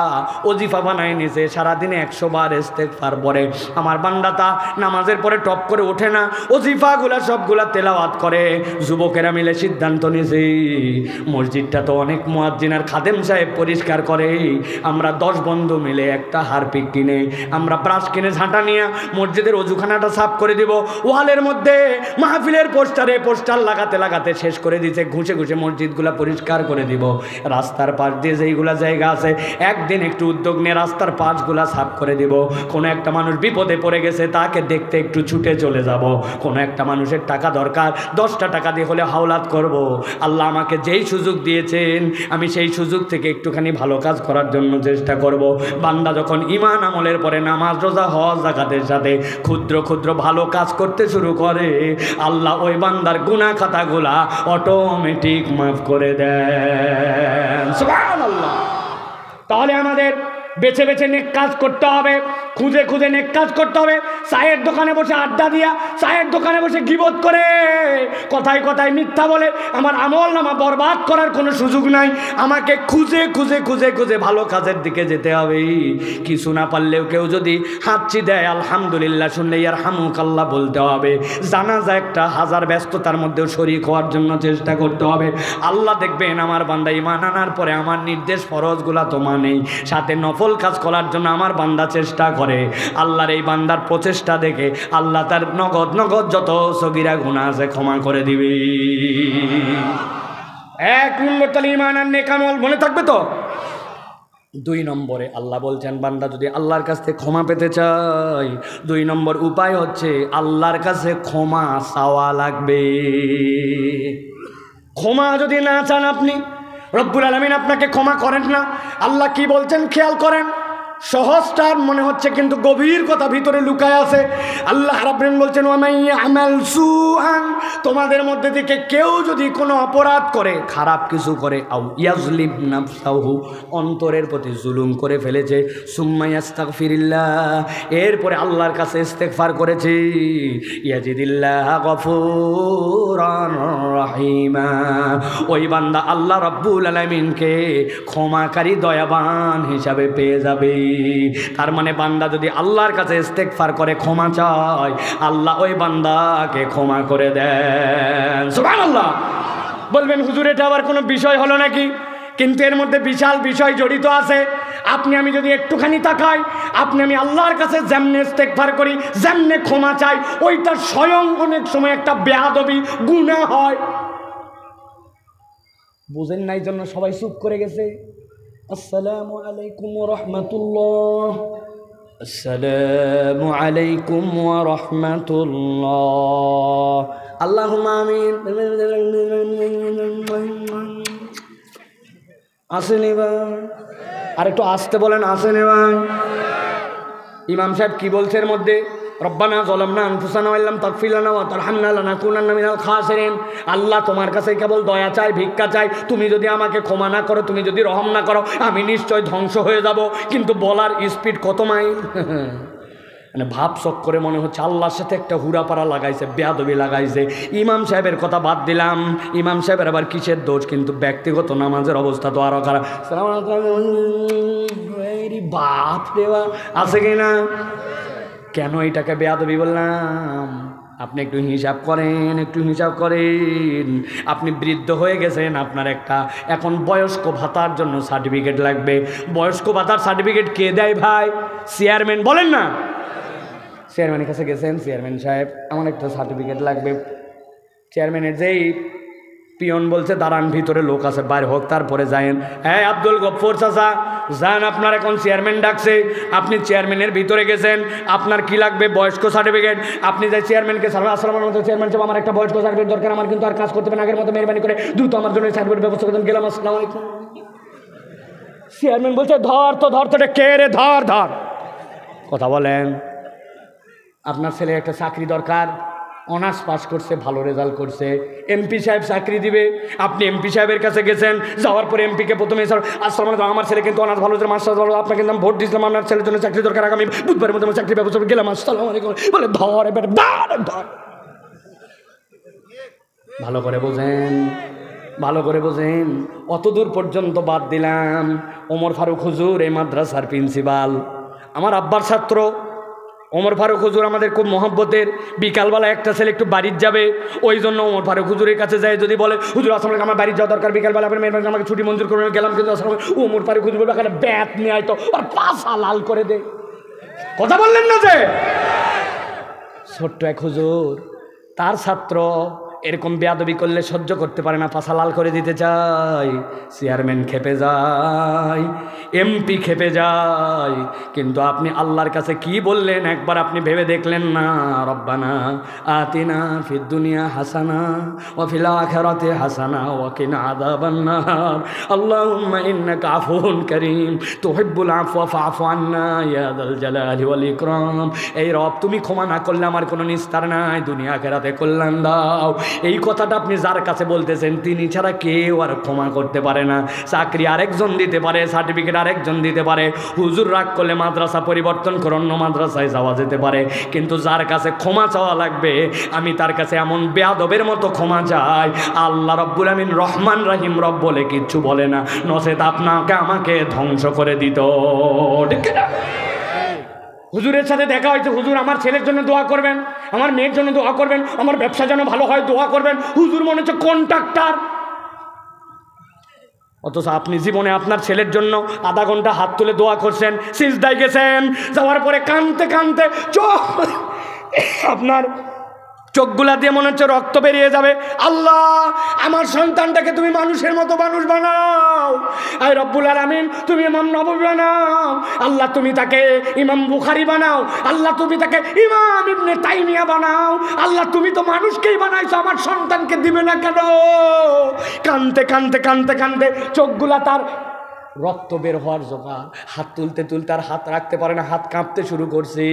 ওজিফা বানায় নিছে, সারাদিনে 100 বার ইস্তেগফার পড়ে। আমার বান্দাটা নামাজের পরে টপ করে ওঠে না, ওজিফাগুলা সবগুলা তেলাওয়াত করে। যুবকেরা মিলে সিদ্ধান্ত নিয়েছে, মসজিদটা তো অনেক মুয়াজ্জিন আর খাদেম সাহেব পরিষ্কার করে, আমরা 10 বন্ধু মিলে একটা হারপিক কিনে, আমরা ব্রাশ কিনে ঝাঁটা নিয়ে মসজিদের অজুখানাটা সাফ করে দিব। ওয়ালের মধ্যে মাহফিলের পোস্টার লাগাতে লাগাতে শেষ করে দিতে, ঘুষে ঘুষে মসজিদগুলা পরিষ্কার করে দিব। রাস্তার পাশ দিয়ে যেইগুলা জায়গা আছে একদিন একটু উদ্যোগ নিয়ে রাস্তার পাশগুলা সাফ করে দিব। কোনো একটা মানুষ বিপদে পড়ে গেছে, তাকে দেখতে একটু ছুটে চলে যাব। কোনো একটা মানুষের টাকা দরকার, 10টা টাকা দিয়ে হলে হাওলাত করব। আল্লাহ আমাকে যেই সুযোগ দিয়েছেন আমি সেই সুযোগ থেকে একটুখানি ভালো কাজ করার জন্য চেষ্টা করব। বান্দা যখন ঈমান আমলের পরে নামাজ, রোজা, হজ, যাকাতের সাথে ক্ষুদ্র ক্ষুদ্র ভালো কাজ করতে শুরু করে, আল্লাহ ওই বান্দার গুনাহ খাতাগুলা অটোমেটিক মাফ করে দেন। সুবহানাল্লাহ। তাহলে আমাদের বেছে বেছে নেক কাজ করতে হবে, খুঁজে খুঁজে নেক কাজ করতে হবে। চায়ের দোকানে বসে আড্ডা দিয়া, চায়ের দোকানে বসে গীবত করে, কথায় কথায় মিথ্যা বলে আমার আমল নামা বরবাদ করার কোনো সুযোগ নাই। আমাকে খুঁজে খুঁজে খুঁজে খুঁজে ভালো কাজের দিকে যেতে হবে। কিছু না পারলেও কেউ যদি হাঁচি দেয় আলহামদুলিল্লাহ, শুনলে ইয়ারহামুকাল্লাহ বলতে হবে। জানাজা একটা 1000 ব্যস্ততার মধ্যেও শরীক হওয়ার জন্য চেষ্টা করতে হবে। আল্লাহ দেখবেন আমার বান্দা ঈমান আনার পরে আমার নির্দেশ ফরজগুলা তো মানেই, সাথে নফল কাজ করার জন্য আমার বান্দা চেষ্টা করে। আল্লাহর এই বান্দার প্রচেষ্টা দেখে আল্লাহ তার নগদ নগদ যত সগীরা গুনাহ আছে ক্ষমা করে দিবে। 1 নম্বর তাহলে ঈমান আর নেক আমল মনে থাকবে তো। 2 নম্বরে আল্লাহ বলছেন, বান্দা যদি আল্লাহর কাছ থেকে ক্ষমা পেতে চায়, 2 নম্বর উপায় হচ্ছে আল্লাহর কাছে ক্ষমা চাওয়া লাগবে। ক্ষমা যদি না চান আপনি, রব্বুল আলামিন আপনাকে ক্ষমা করেন না। আল্লাহ কি বলছেন খেয়াল করেন, সহজটার মনে হচ্ছে কিন্তু গভীর কথা ভিতরে লুকায় আছে। আল্লাহ রাব্বুল আলামিন বলছেন, ওয়া ইয়ামাল সুআন, তোমাদের মধ্যে থেকে কেউ যদি কোনো অপরাধ করে, খারাপ কিছু করে, আও ইয়াজলিম নাফসাহু, অন্তরের প্রতি জুলুম করে ফেলেছে, সুম্মা ইস্তাগফিরিল্লাহ, এরপরে আল্লাহর কাছে ইস্তেগফার করেছে, ইয়াজিদিল্লাহ গফুরান রহিমা, ওই বান্দা আল্লাহ রাব্বুল আলামিনকে ক্ষমাকারী দয়াবান হিসাবে পেয়ে যাবে। তার মানে বান্দা যদি আল্লাহর কাছে ইস্তেগফার করে, ক্ষমা চায়, আল্লাহ ওই বান্দাকে ক্ষমা করে দেন। সুবহানাল্লাহ। বলবেন হুজুর এটা আবার কোনো বিষয় হলো নাকি? কিন্তু এর মধ্যে বিশাল বিষয় জড়িত আছে। আপনি আমি যদি একটুখানি তাকাই, আপনি আমি আল্লাহর কাছে যেমনে ইস্তেগফার করি, যেমনে ক্ষমা চাই, ওইটা স্বয়ং অনেক সময় একটা বেয়াদবি, গুনাহ হয়। বুঝেন নাই জন্য সবাই চুপ করে গেছে। আসসালামু আলাইকুম ওয়া রাহমাতুল্লাহ, আসসালামু আলাইকুম ওয়া রাহমাতুল্লাহ, আল্লাহুম্মা আমিন। আসেনি ভাই, আর একটু আসতে বলেন, আসেনি ভাই। ইমাম সাহেব কি বলছে এর মধ্যে? রব্বানা যালামনা আনফুসানা ওয়া ইল্লাম তাগফির লানা ওয়া তারহামনা লানাকুনান্না মিনাল খাসিরিন। আল্লাহ তোমার কাছে কেবল দয়া চাই, ভিক্ষা চাই, তুমি যদি আমাকে ক্ষমা না করো, তুমি যদি রহম না করো, আমি নিশ্চয় ধ্বংস হয়ে যাব। কিন্তু বলার স্পিড কত মাইল! মানে ভাব শখ করে মনে হচ্ছে আল্লাহর সাথে একটা হুড়াপাড়া লাগাইছে, বেয়াদবি লাগাইছে। ইমাম সাহেবের কথা বাদ দিলাম, ইমাম সাহেবের আবার কিসের দোষ, কিন্তু ব্যক্তিগত নামাজের অবস্থা তো আরো খারাপ। বাপ রে বাপ, আছে কিনা? কেন এটাকে বেয়াদবি বললাম? আপনি একটু হিসাব করেন, একটু হিসাব করেন। আপনি বৃদ্ধ হয়ে গেছেন, আপনার একটা এখন বয়স্ক ভাতার জন্য সার্টিফিকেট লাগবে। বয়স্ক ভাতার সার্টিফিকেট কে দেয় ভাই? চেয়ারম্যান। বলেন না, চেয়ারম্যানের কাছে গেছেন, চেয়ারম্যান সাহেব আমার একটা সার্টিফিকেট লাগবে। চেয়ারম্যানের যেই পিয়ন বলছে দাঁড়ান, ভিতরে লোক আছে, বাইরে হোক, তারপরে যায়েন। হ্যাঁ আব্দুল গফফর চাচা যান, আপনার এখন চেয়ারম্যান ডাকছে। আপনি চেয়ারম্যানের ভিতরে গেছেন, আপনার কি লাগবে? বয়স্ক সার্টিফিকেট। আপনি যাই চেয়ারম্যানকে আসসালামু আলাইকুম চেয়ারম্যান সাহেব, আমার একটা বয়স্ক সার্টিফিকেট দরকার, আমার কিন্তু আর কাজ করতে হবে না, আগের মতো মেহরবানি করে দ্রুত আমার জন্য সার্টিফিকেট ব্যবস্থা করতেন। গেলাম, আসসালামু আলাইকুম। চেয়ারম্যান বলছে ধর তো, ধর তো, কে রে? ধর ধর, কথা বলেন। আপনার ছেলে একটা চাকরি দরকার, অনার্স পাস করছে, ভালো রেজাল্ট করছে, এমপি সাহেব চাকরি দিবে। আপনি এমপি সাহেবের কাছে গেছেন, যাওয়ার পরে এমপিকে প্রথমে আসসালামু আলাইকুম, আমার ছেলে কিন্তু অনার্স ভালো হয়েছে, মাস্টার্স ভালো, আপনাকে কিন্তু আমি ভোট দিয়েছিলাম, আপনার ছেলের জন্য চাকরি দরকার, আগামী বুধবারের মধ্যে চাকরি ব্যবস্থা। গেলাম, আসসালামু আলাইকুম। বলে ধর এবার, ধর। ভালো করে বোঝেন, ভালো করে বোঝেন। অতদূর পর্যন্ত বাদ দিলাম। ওমর ফারুক হুজুর এই মাদ্রাসার প্রিন্সিপাল, আমার আব্বার ছাত্র। ওমর ফারুক হুজুর আমাদের খুব মহব্বতের। বিকালবেলা একটা ছেলে একটু বাড়ির যাবে, ওই জন্য ওমর ফারুক হুজুরের কাছে যায়, যদি বলে হুজুর আসসালামু আলাইকুম আমার বাড়ির যাওয়া দরকার, বিকালবেলা আপনি মেহরবানি আমাকে ছুটি মঞ্জুর করবেন। গেলাম, কিন্তু ওমর ফারুক হুজুর একটা ব্যাট নিয়ে আয় তো, আর পাশা লাল করে দে। কথা বললেন না যে? ছোট্ট এক হুজুর, তার ছাত্র এরকম বেয়াদবি করলে সহ্য করতে পারে না, পাছা লাল করে দিতে চায়। চেয়ারম্যান খেপে যায়, এমপি খেপে যায়। কিন্তু আপনি আল্লাহর কাছে কি বললেন একবার আপনি ভেবে দেখলেন না? রব্বানা আতিনা ফিদ দুনিয়া হাসানা ওয়া ফিল আখিরাতি হাসানা ওয়া কিনা আযাবান নার। আল্লাহুম্মা ইন্নাকা আফুউন কারীম তুহিব্বুল আফওয়া ফাআফু আন্না ইয়া যাল জালালি ওয়াল ইকরাম। এই রব, তুমি ক্ষমা না করলে আমার কোনো নিস্তার নাই, দুনিয়া আখিরাতে কল্যাণ দাও। এই কথাটা আপনি যার কাছে বলতেছেন, তিনি ছাড়া কেউ আর ক্ষমা করতে পারে না। চাকরি আরেকজন দিতে পারে, সার্টিফিকেট আরেকজন দিতে পারে, হুজুর রাগ করলে মাদ্রাসা পরিবর্তন করে অন্য মাদ্রাসায় যাওয়া যেতে পারে, কিন্তু যার কাছে ক্ষমা চাওয়া লাগবে, আমি তার কাছে এমন বেয়াদবের মতো ক্ষমা চাই, আল্লাহ রব্বুল আমিন রহমান রহিম রব বলে কিচ্ছু বলে না, নচেত আপনাকে আমাকে ধ্বংস করে দিত। ঠিক না? হুজুরের সাথে দেখা হয়েছে, হুজুর আমার ছেলের জন্য দোয়া করবেন, আমার মেয়ের জন্য দোয়া করবেন, আমার ব্যবসা যেন ভালো হয় দোয়া করবেন। হুজুর মনে হচ্ছে কন্ট্রাক্টর, অথচ আপনি জীবনে আপনার ছেলের জন্য আধা ঘন্টা হাত তুলে দোয়া করছেন, সিজদায় গেছেন, যাওয়ার পরে কাঁদতে কাঁদতে আপনার চোখগুলা দিয়ে মনে হচ্ছে রক্ত বেরিয়ে যাবে। আল্লাহ, আমার সন্তানটাকে তুমি মানুষের মতো মানুষ বানাও। আয় রব্বুল আলামিন, তুমি ইমাম নববী বানাও। আল্লাহ, তুমি তাকে ইমাম বুখারী বানাও। আল্লাহ, তুমি তাকে ইমাম ইবনে তাইমিয়া বানাও। আল্লাহ, তুমি তো মানুষকেই বানাইছো, আমার সন্তানকে দিবে না কেন? কানতে কানতে কানতে কানতে চোখগুলা তার রক্ত বের হওয়ার জোগাড়, হাত তুলতে তুলতে আর হাত রাখতে পারে না, হাত কাঁপতে শুরু করছে।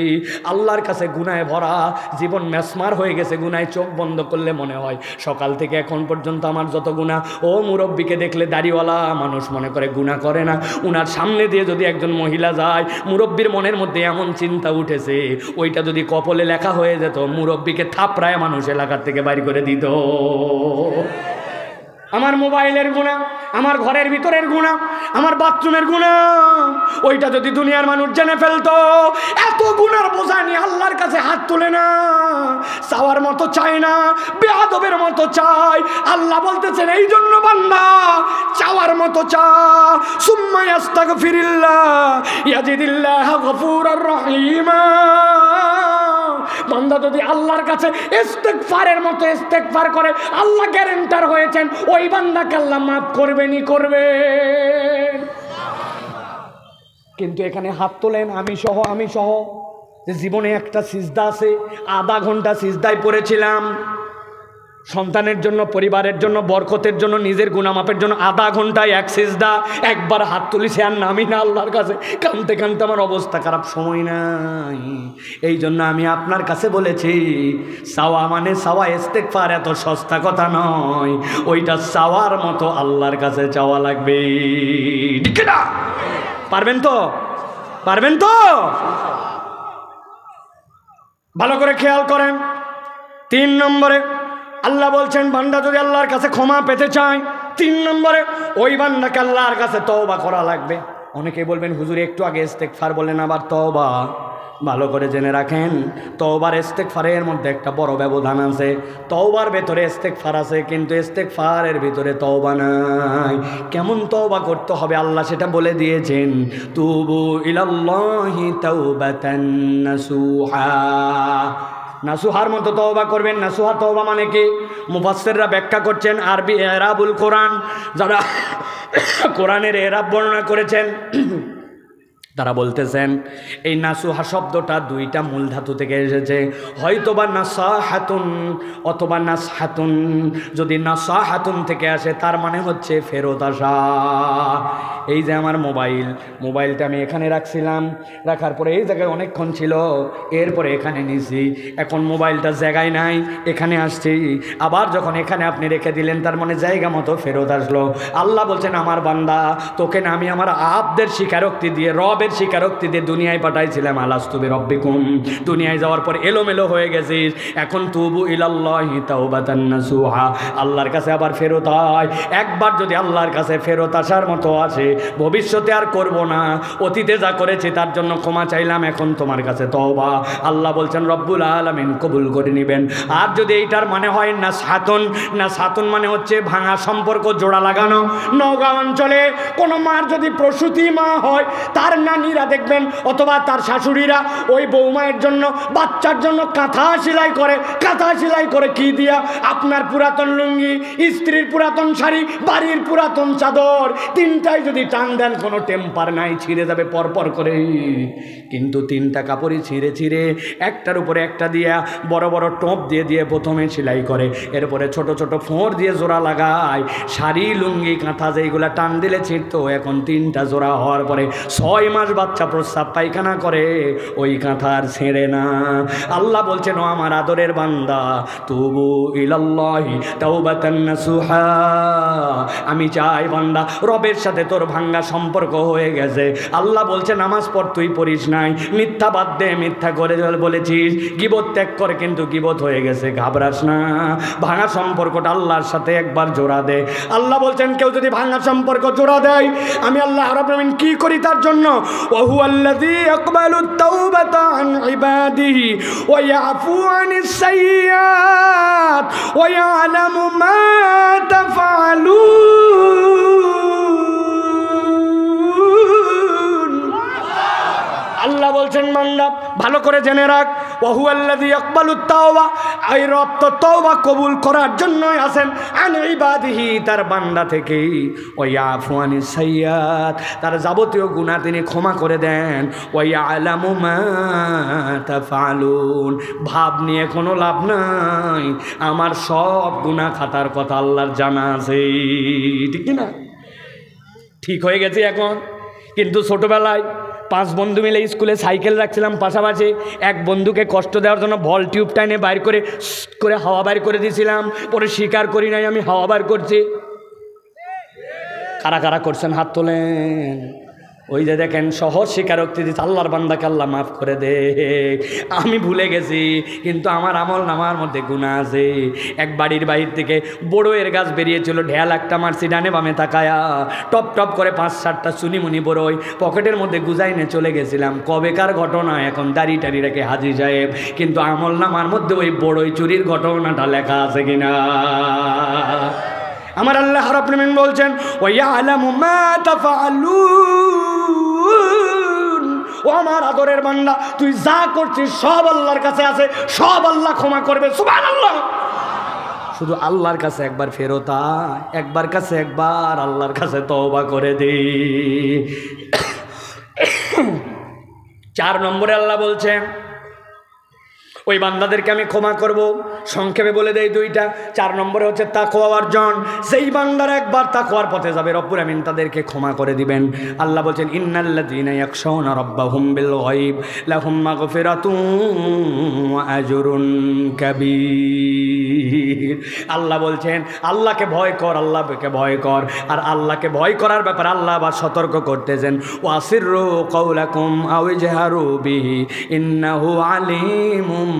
আল্লাহর কাছে গুনায় ভরা জীবন, ম্যাসমার হয়ে গেছে গুনায়। চোখ বন্ধ করলে মনে হয় সকাল থেকে এখন পর্যন্ত আমার যত গুনাহ, ও মুরব্বীকে দেখলে দাড়িওয়ালা মানুষ মনে করে গুনাহ করে না, উনার সামনে দিয়ে যদি একজন মহিলা যায়, মুরব্বীর মনের মধ্যে এমন চিন্তা উঠেছে, ওইটা যদি কপলে লেখা হয়ে যেত, মুরব্বীকে থাপড়ায় মানুষ এলাকার থেকে বাইর করে দিত। আমার মোবাইলের গুনাহ, আমার ঘরের ভিতরের গুনাহ, আমার বাথরুমের গুনাহ, ওইটা যদি দুনিয়ার মানুষ জেনে ফেলতো, এত গুনার বোঝা নিয়ে আল্লাহর কাছে হাত তুলে না, চাওয়ার মতো চায় না, বেয়াদবের মতো চায়। আল্লাহ বলতেছেন এই জন্য বান্দা চাওয়ার মতো চা, সুম্মা ইস্তাগফিরিল্লাহ ইয়াজিদিল্লাহ গফুরুর রহিমা। বান্দা যদি আল্লাহর কাছে ইস্তেগফারের মতো ইস্তেগফার করে, আল্লাহ গ্যারান্টার হয়েছেন ওই বান্দাকে আল্লাহ মাফ করবেনই করবেন। কিন্তু এখানে হাত তোলেন আমি সহ, যে জীবনে একটা সিজদা আছে, আধা ঘন্টা সিজদায় পড়েছিলাম, সন্তানের জন্য, পরিবারের জন্য, বরকতের জন্য, নিজের গুনামাপের জন্য আধা ঘন্টায় এক সিজদা, একবার হাত তুলেছি আর নামি না আল্লাহর কাছে, কাঁদতে কাঁদতে আমার অবস্থা খারাপ, সময় নাই। এই জন্য আমি আপনার কাছে বলেছি, চাওয়া মানে চাওয়া, ইস্তেগফার এত সস্তা কথা নয়, ওইটা চাওয়ার মতো আল্লাহর কাছে চাওয়া লাগবে। ঠিক না? পারবেন তো? পারবেন তো? ভালো করে খেয়াল করেন। 3 নম্বরে আল্লাহ বলছেন, বান্দা যদি আল্লাহর কাছে ক্ষমা পেতে চায়, 3 নম্বরে ওই বান্দাকে আল্লাহর কাছে তওবা করা লাগবে। অনেকে বলবেন হুজুর একটু আগে ইস্তেগফার বললেন, আবার তওবা। ভালো করে জেনে রাখেন, তওবার ইস্তেগফারের মধ্যে একটা বড় ব্যবধান আছে। তওবার ভেতরে ইস্তেগফার আছে, কিন্তু ইস্তেগফারের ভিতরে তওবা নাই। কেমন তওবা করতে হবে আল্লাহ সেটা বলে দিয়েছেন, তুবু ইলাল্লাহি তাওবাতান নাসুহা। নাসুহার মতো তওবা করবেন। নাসুহা তওবা মানে কি? মুফাসসিররা ব্যাখ্যা করছেন, আরবি এরাবুল কোরআন, যারা কোরআনের এরাব বর্ণনা করেছেন তারা বলতেছেন এই নাসুহা শব্দটা দুইটা মূল ধাতু থেকে এসেছে, হয়তোবা নাসাহাতুন অথবা নাসহাতুন। যদি নাসাহাতুন থেকে আসে তার মানে হচ্ছে ফেরত আসা। এই যে আমার মোবাইলটা আমি এখানে রাখছিলাম, রাখার পরে এই জায়গায় অনেকক্ষণ ছিল, এরপরে এখানে নিছি, এখন মোবাইলটা জায়গায় নাই, এখানে আসছি, আবার যখন এখানে আপনি রেখে দিলেন তার মানে জায়গা মতো ফেরত আসলো। আল্লাহ বলছেন আমার বান্দা তোকে না আমি আমার আব্দের স্বীকারোক্তি দিয়ে, রবের স্বীকারোক্তি দিয়ে দুনিয়ায় পাঠাইছিলাম, আলাস্তু বিরব্বিকুম। দুনিয়ায় যাওয়ার পর এলোমেলো হয়ে গেছিস, এখন তুবু ইলাল্লাহি তাওবাতান নাসুহা, আল্লাহর কাছে আবার ফেরত আয়। একবার যদি আল্লাহর কাছে ফেরত আসার মতো আসে, ভবিষ্যতে আর করব না, অতীতে যা করেছি তার জন্য ক্ষমা চাইলাম, এখন তোমার কাছে তওবা। আল্লাহ বলছেন রব্বুল আলামিন কবুল করে নেবেন। আর যদি এইটার মানে হয় নাসহাতুন মানে হচ্ছে ভাঙা সম্পর্ক জোড়া লাগানো। নওগাঁ অঞ্চলে কোনো মার যদি প্রসূতি মা হয়, তার নানিরা দেখবেন অথবা তার শাশুড়িরা ওই বৌমায়ের জন্য, বাচ্চার জন্য কাঁথা সেলাই করে কি দিয়া? আপনার পুরাতন লুঙ্গি, স্ত্রীর পুরাতন শাড়ি, বাড়ির পুরাতন চাদর, তিনটাই যদি টান দেন কোনো টেম্পার নাই, ছিঁড়ে যাবে পরপর করে। কিন্তু তিনটা কাপড়ই ছিঁড়ে একটার উপরে একটা দিয়া বড় বড় টোপ দিয়ে প্রথমে সেলাই করে, এরপরে ছোট ছোট ফোঁড় দিয়ে জোড়া লাগায়। শাড়ি, লুঙ্গি, কাঁথা যেইগুলা টান দিলে ছিঁড়তো, এখন তিনটা জোড়া হওয়ার পরে 6 মাস বাচ্চা প্রস্রাব পায়খানা করে, ওই কাঁথা আর ছেড়ে না। আল্লাহ বলছেন ও আমার আদরের বান্দা, তুবু ইলাল্লাহি তাওবাতান নাসুহা, আমি চাই বান্দা রবের সাথে তোর ভাঙ্গা সম্পর্ক হয়ে গেছে। আল্লাহ বলছে নামাজ পড়, তুই পড়িস নাই, মিথ্যা বাদ দে, মিথ্যা করে বলেছিস, গীবত ত্যাগ কর, কিন্তু গীবত হয়ে গেছে, ঘাবড়াস না। ভাঙা সম্পর্কটা আল্লাহর সাথে একবার জোড়া দে। আল্লাহ বলছেন কেউ যদি ভাঙা সম্পর্ক জোড়া দেয়, আমি আল্লাহ রাব্বুল আলামিন কি করি তার জন্য? ওয়া হুয়াল্লাযী ইয়াকবালুত তাওবাতা আন ইবাদিহি ওয়া ইয়াফু আনিস সাইয়্যাত ওয়া ইয়ালামু মা তাফআলুন। আল্লাহ বলছেন বান্দা ভালো করে জেনে রাখ, ওয়া হুয়াল্লাযী ইয়াকবালুত তাওবা, এই রব তো তওবা কবুল করার জন্যই আছেন, আন ইবাদিহি, তার বান্দা থেকে, ওয়া ইয়াফু আনিস সাইয়্যাত, তার যাবতীয় গুনাহ তিনি ক্ষমা করে দেন, ওয়া ইয়ালামু মা তাফআলুন। ভাব নিয়ে কোনো লাভ নাই, আমার সব গুনাহ খাতার কথা আল্লাহর জানা আছে, ঠিক না? ঠিক হয়ে গেছে এখন। কিন্তু ছোটবেলায় 5 বন্ধু মিলে স্কুলে সাইকেল রাখছিলাম পাশাপাশি, এক বন্ধুকে কষ্ট দেওয়ার জন্য বল টিউব টাইনে বাইর করে হাওয়া বাইর করে দিয়েছিলাম, পরে স্বীকার করি নাই আমি হাওয়া বাইর করছি। কারা কারা করছেন হাত তোলেন। ওই যে দেখেন সহজ স্বীকারোক্তি দিচ্ছে, আল্লাহর বান্দাকে আল্লাহ মাফ করে দে, আমি ভুলে গেছি, কিন্তু আমার আমল নামার মধ্যে গুনাহ আছে। এক বাড়ির বাহির থেকে বড়ইয়ের গাছ বেরিয়েছিল, ঢেল একটা মারছি ডানে বামে তাকায়া, টপ টপ করে 5-7টা চুনিমুনি বড়ই পকেটের মধ্যে গুজাইনে চলে গেছিলাম। কবেকার ঘটনা, এখন দাড়ি টাড়ি রেখে হাজি সাহেব, কিন্তু আমল নামার মধ্যে ওই বড়ই চুরির ঘটনাটা লেখা আছে কিনা? আমার আল্লাহ রাব্বুল আলামিন বলছেন ওয়া ইয়ালামু মা তাফআলুন, ও আমার আদরের বান্দা তুই যা করছিস সব আল্লাহর কাছে আছে, সব আল্লাহ ক্ষমা করবে, সুবহানাল্লাহ। শুধু আল্লাহর কাছে একবার ফেরত আয়, একবার কাছে একবার আল্লাহর কাছে তওবা করে দে। 4 নম্বরে আল্লাহ বলছেন ওই বান্দাদেরকে আমি ক্ষমা করব। সংক্ষেপে বলে দেই 2টা। 4 নম্বরে হচ্ছে তাকওয়া অর্জন। যেই বান্দারা একবার তাকওয়ার পথে যাবে রব্বুল আমিন তাদেরকে ক্ষমা করে দিবেন। আল্লাহ বলছেন ইন্নাল্লাযীনা ইয়াখশাউনা রাব্বাহুম বিল গায়ব লাহুম মাগফিরাতুন ওয়া আজরুন কাবীর। আল্লাহ বলছেন আল্লাহকে ভয় কর, আল্লাহকে ভয় কর। আর আল্লাহকে ভয় করার ব্যাপারে আল্লাহ আবার সতর্ক করতেছেন, ওয়াসিররু কাওলাকুম আও ইজহারু বিহি ইন্নাহু আলিমুম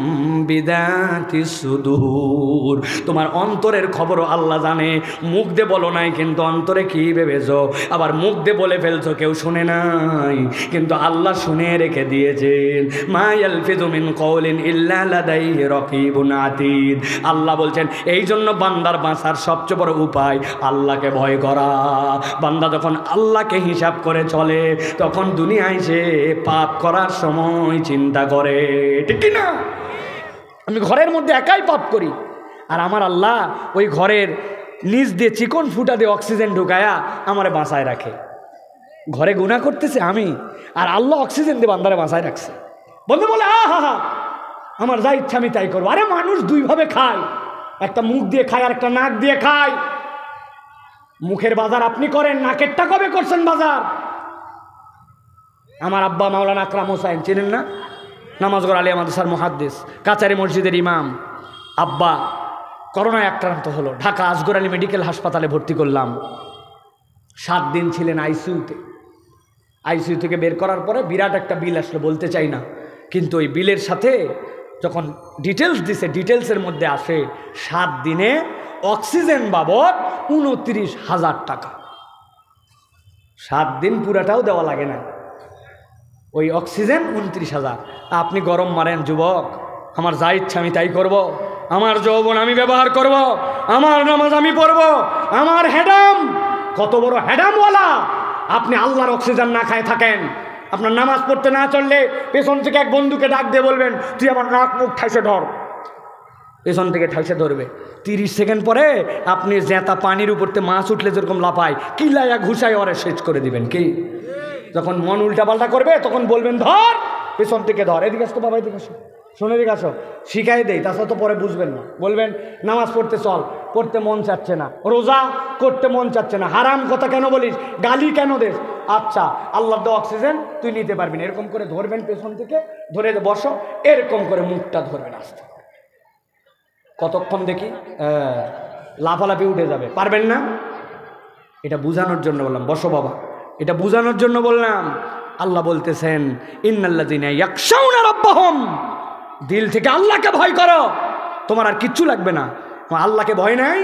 বিযাতিস সুদূর। তোমার অন্তরের খবরও আল্লাহ জানে। মুখ দিয়ে বলো নাই, কিন্তু অন্তরে কি ভেবেছো। আবার মুখ দিয়ে বলে ফেলছো, কেউ শুনে নাই, কিন্তু আল্লাহ শুনে রেখে দিয়েছেন। মা ইয়ালফিযু মিন কাওলিন ইল্লা লাদাইহি রাকীবুন আতীদ। আল্লাহ বলছেন এই জন্য বান্দার বাঁচার সবচেয়ে বড় উপায় আল্লাহকে ভয় করা। বান্দা যখন আল্লাহকে হিসাব করে চলে, তখন দুনিয়ায় সে পাপ করার সময় চিন্তা করে, ঠিক কি না? আমি ঘরের মধ্যে একাই পাপ করি, আর আমার আল্লাহ ওই ঘরের নিচ দিয়ে চিকন ফুটা দিয়ে অক্সিজেন ঢুকায়া আমারে বাঁচায় রাখে। ঘরে গুনাহ করতেছে আমি, আর আল্লাহ অক্সিজেন দিয়ে বান্দারে বাঁচায় রাখছে। বন্ধু বলে আহা, আমার যা ইচ্ছা আমি তাই করবো। আরে মানুষ দুইভাবে খায়, একটা মুখ দিয়ে খায় আর একটা নাক দিয়ে খায়। মুখের বাজার আপনি করেন, নাকেরটা কবে করছেন বাজার? আমার আব্বা মাওলানা আকরাম হোসাইন চেনেন না? নামাজগড় আলিয়া মাদ্রাসার মুহাদ্দিস, কাচারি মসজিদের ইমাম। আব্বা করোনায় আক্রান্ত হলো, ঢাকা আসগর আলী মেডিকেল হাসপাতালে ভর্তি করলাম। 7 দিন ছিলেন আইসিইউতে। আইসিইউ থেকে বের করার পরে বিরাট একটা বিল আসলো, বলতে চাই না, কিন্তু ওই বিলের সাথে যখন ডিটেলস দিছে, ডিটেলসের মধ্যে আসে 7 দিনে অক্সিজেন বাবদ 29,000 টাকা। 7 দিন পুরাটাও দেওয়া লাগে না, ওই অক্সিজেন 29,000। আপনি গরম মারেন যুবক, আমার যা ইচ্ছা আমি তাই করব, আমার যৌবন আমি ব্যবহার করব, আমার নামাজ আমি পড়ব, আমার হেডাম। কত বড় হেডামওয়ালা! আপনি আল্লাহর অক্সিজেন না খায় থাকেন, আপনার নামাজ পড়তে না চললে পেছন থেকে এক বন্ধুকে ডাক দিয়ে বলবেন, তুই আমার নাক মুখ ঠাইসে ধর। পেছন থেকে ঠাইসে ধরবে। 30 সেকেন্ড পরে আপনি জেতা পানির উপরতে মাছ উঠলে যেরকম লাফায়, কিলাইয়া ঘুষায় ওরে শেষ করে দিবেন। কি যখন মন উল্টাপাল্টা করবে তখন বলবেন ধর, পেছন থেকে ধর। এদিকে আসতো বাবা, এদিকে আসো, শোনো এদিকে আসো, শিখাই দেই, তাছাড়া তো পরে বুঝবেন না। বলবেন নামাজ পড়তে চল, পড়তে মন চাচ্ছে না, রোজা করতে মন চাচ্ছে না, হারাম কথা কেন বলিস, গালি কেন দেস? আচ্ছা আল্লাহ দেওয়া অক্সিজেন তুই নিতে পারবি না। এরকম করে ধরবেন, পেছন থেকে ধরে বসো, এরকম করে মুখটা ধরবেন আস্তে। কতক্ষণ দেখি লাফালাফি উঠে যাবে, পারবেন না। এটা বুঝানোর জন্য বললাম, বসো বাবা, এটা বুঝানোর জন্য বললাম। আল্লাহ বলতেছেন ইন্নাল্লাযীনা ইয়াখশাউনা রাব্বাহুম, দিল থেকে আল্লাহকে ভয় করো, তোমার আর কিচ্ছু লাগবে না। আল্লাহকে ভয় নাই।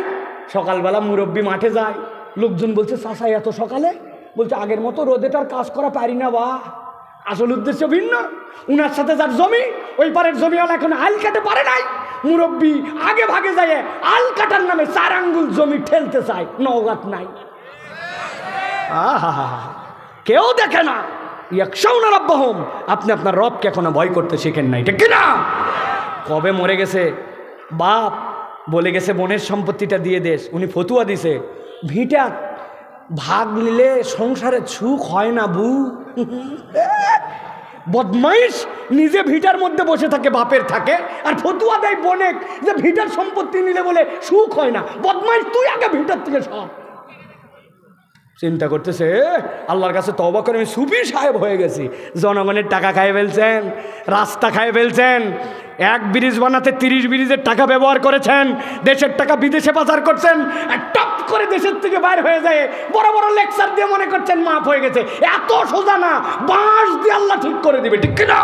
সকালবেলা মুরব্বী মাঠে যায়, লোকজন বলছে চাচা এত সকালে, বলছে আগের মতো রোদেটার কাজ করা পারি না। বা আসল উদ্দেশ্য ভিন্ন। উনার সাথে যার জমি, ওই পারের জমিওয়ালা এখন আল কাটে পারে নাই। মুরব্বী আগে ভাগে যায়, আল কাটার নামে 4 আঙ্গুল জমি ঠেলতে চায়, নওগাত নাই। আহা, কেউ দেখে না। ইয়াখশাউনা রাব্বাহুম, আপনি আপনার রবকে এখনো ভয় করতে শিখেন নাই, ঠিক কিনা? কবে মরে গেছে বাপ, বলে গেছে বোনের সম্পত্তিটা দিয়ে দেশ, উনি ফতুয়া দিছে, ভিটা ভাগ নিলে সংসারে সুখ হয় না বু। বদমাইশ, নিজে ভিটার মধ্যে বসে থাকে, বাপের থাকে, আর ফতুয়া দেয় বোনে যে ভিটার সম্পত্তি নিলে বলে সুখ হয় না। বদমাইশ, তুই আগে ভিটার থেকে সব। চিন্তা করতেছে আল্লাহর কাছে তওবা করে আমি সুফি সাহেব হয়ে গেছি। জনগণের টাকা খাইয়ে ফেলছেন, রাস্তা খাইয়ে ফেলছেন, এক ব্রিজ বানাতে 30 ব্রিজের টাকা ব্যবহার করেছেন, দেশের টাকা বিদেশে পাচার করছেন, আর টপ করে দেশের থেকে বাইর হয়ে যায় বড় বড় লেকচার দিয়ে মনে করছেন মাফ হয়ে গেছে। এত সোজা না, বাঁশ দিয়ে আল্লাহ ঠিক করে দিবে, ঠিক কিনা?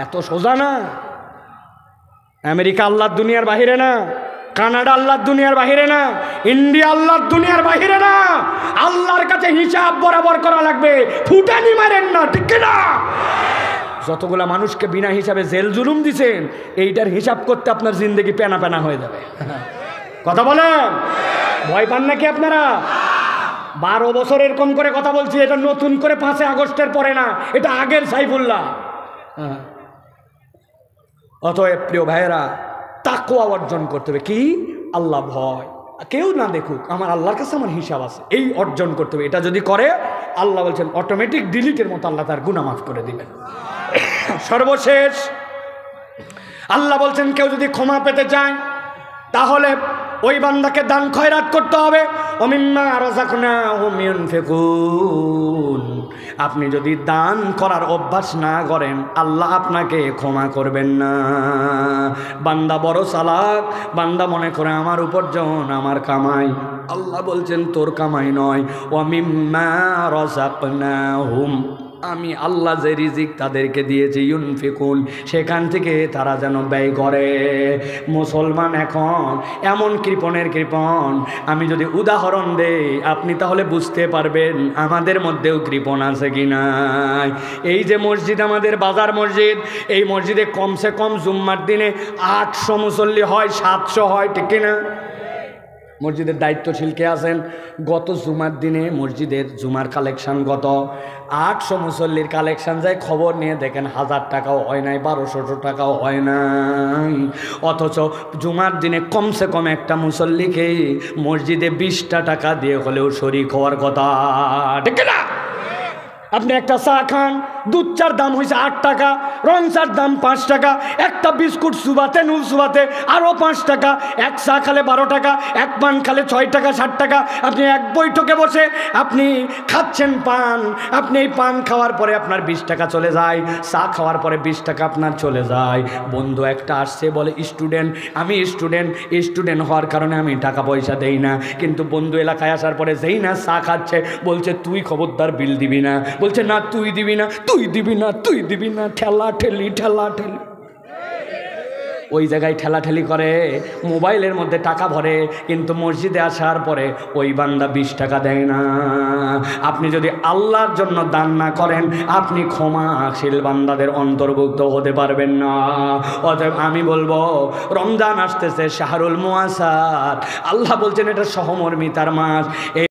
এত সোজা না। আমেরিকা আল্লাহর দুনিয়ার বাহিরে না, কানাডা আল্লাহর দুনিয়ার বাহিরে না, ইন্ডিয়া আল্লাহর দুনিয়ার বাহিরে না। আল্লাহর কাছে হিসাব বরাবর করা লাগবে, ফুটানি মারেন না, ঠিক না? যতগুলা মানুষকে বিনা হিসাবে জেল জুলুম দিছেন, এইটার হিসাব করতে আপনার জিন্দেগি পেনা পেনা হয়ে যাবে। কথা বলেন, ভয় পান নাকি আপনারা? 12 বছর এরকম করে কথা বলছি, এটা নতুন করে 5 আগস্টের পরে না, এটা আগের সাইফুল্লাহ। অতএব প্রিয় ভাইয়েরা, তাকওয়া অর্জন করতে হবে। কি? আল্লাহ ভয়, কেউ না দেখুক, আমার আল্লাহর কাছে আমার হিসাব আছে, এই অর্জন করতে হবে। এটা যদি করে, আল্লাহ বলছেন অটোমেটিক ডিলিটের মতো আল্লাহ তার গুনাহ মাফ করে দিবেন। সর্বশেষ আল্লাহ বলছেন কেউ যদি ক্ষমা পেতে চায়, তাহলে ওই বান্দাকে দান খয়রাত করতে হবে। ওমিম্মা রাযাকনাহুম ইউনফিকুন, আপনি যদি দান করার অভ্যাস না করেন আল্লাহ আপনাকে ক্ষমা করবেন না। বান্দা বড় চালাক, বান্দা মনে করে আমার উপার্জন আমার কামাই। আল্লাহ বলছেন তোর কামাই নয়, ওমিম্মা রাযাকনাহুম, আমি আল্লাহ যে রিজিক তাদেরকে দিয়েছি ইউনফিকুন, সেখান থেকে তারা যেন ব্যয় করে। মুসলমান এখন এমন কৃপণের কৃপণ, আমি যদি উদাহরণ দেই আপনি তাহলে বুঝতে পারবেন আমাদের মধ্যেও কৃপণ আছে কি নাই। এই যে মসজিদ, আমাদের বাজার মসজিদ, এই মসজিদে কমসে কম জুম্মার দিনে 800 মুসল্লি হয়, 700 হয়, ঠিক কিনা? মসজিদের দায়িত্বশীল কে আছেন? গত জুমার দিনে মসজিদের জুমার কালেকশন কত? 800 মুসল্লির কালেকশন যায়, খবর নিয়ে দেখেন 1000 টাকাও হয় নাই, 1200 টাকাও হয় নাই। অথচ জুমার দিনে কমসে কম একটা মুসল্লিকে মসজিদে 20টা টাকা দিয়ে হলেও শরীক হওয়ার কথা, ঠিক না? আপনি একটা চা খান, দুধ চার দাম হয়েছে 8 টাকা, রং চার দাম 5 টাকা, একটা বিস্কুট সুবাতে নুল সুবাতে আরও 5 টাকা, এক চা খালে 12 টাকা, এক পান খালে 6 টাকা 60 টাকা। আপনি এক বৈঠকে বসে আপনি খাচ্ছেন পান, আপনি এই পান খাওয়ার পরে আপনার 20 টাকা চলে যায়, চা খাওয়ার পরে 20 টাকা আপনার চলে যায়। বন্ধু একটা আসছে বলে স্টুডেন্ট, আমি স্টুডেন্ট হওয়ার কারণে আমি টাকা পয়সা দেই না, কিন্তু বন্ধু এলাকায় আসার পরে যেই না চা খাচ্ছে বলছে তুই খবরদার বিল দিবি না, বলছে না তুই দিবি না, তুই দিবি না, তুই দিবি না, ঠেলা ঠেলি ঠেলা ঠেলি। ওই জায়গায় ঠেলাঠেলি করে, মোবাইলের মধ্যে টাকা ভরে, কিন্তু মসজিদে আসার পরে ওই বান্দা 20 টাকা দেয় না। আপনি যদি আল্লাহর জন্য দান না করেন আপনি ক্ষমাশীল বান্দাদের অন্তর্ভুক্ত হতে পারবেন না। অতএব আমি বলবো রমজান আসতেছে, শাহরুল মুআসার, আল্লাহ বলছেন এটা সহমর্মিতার মাস।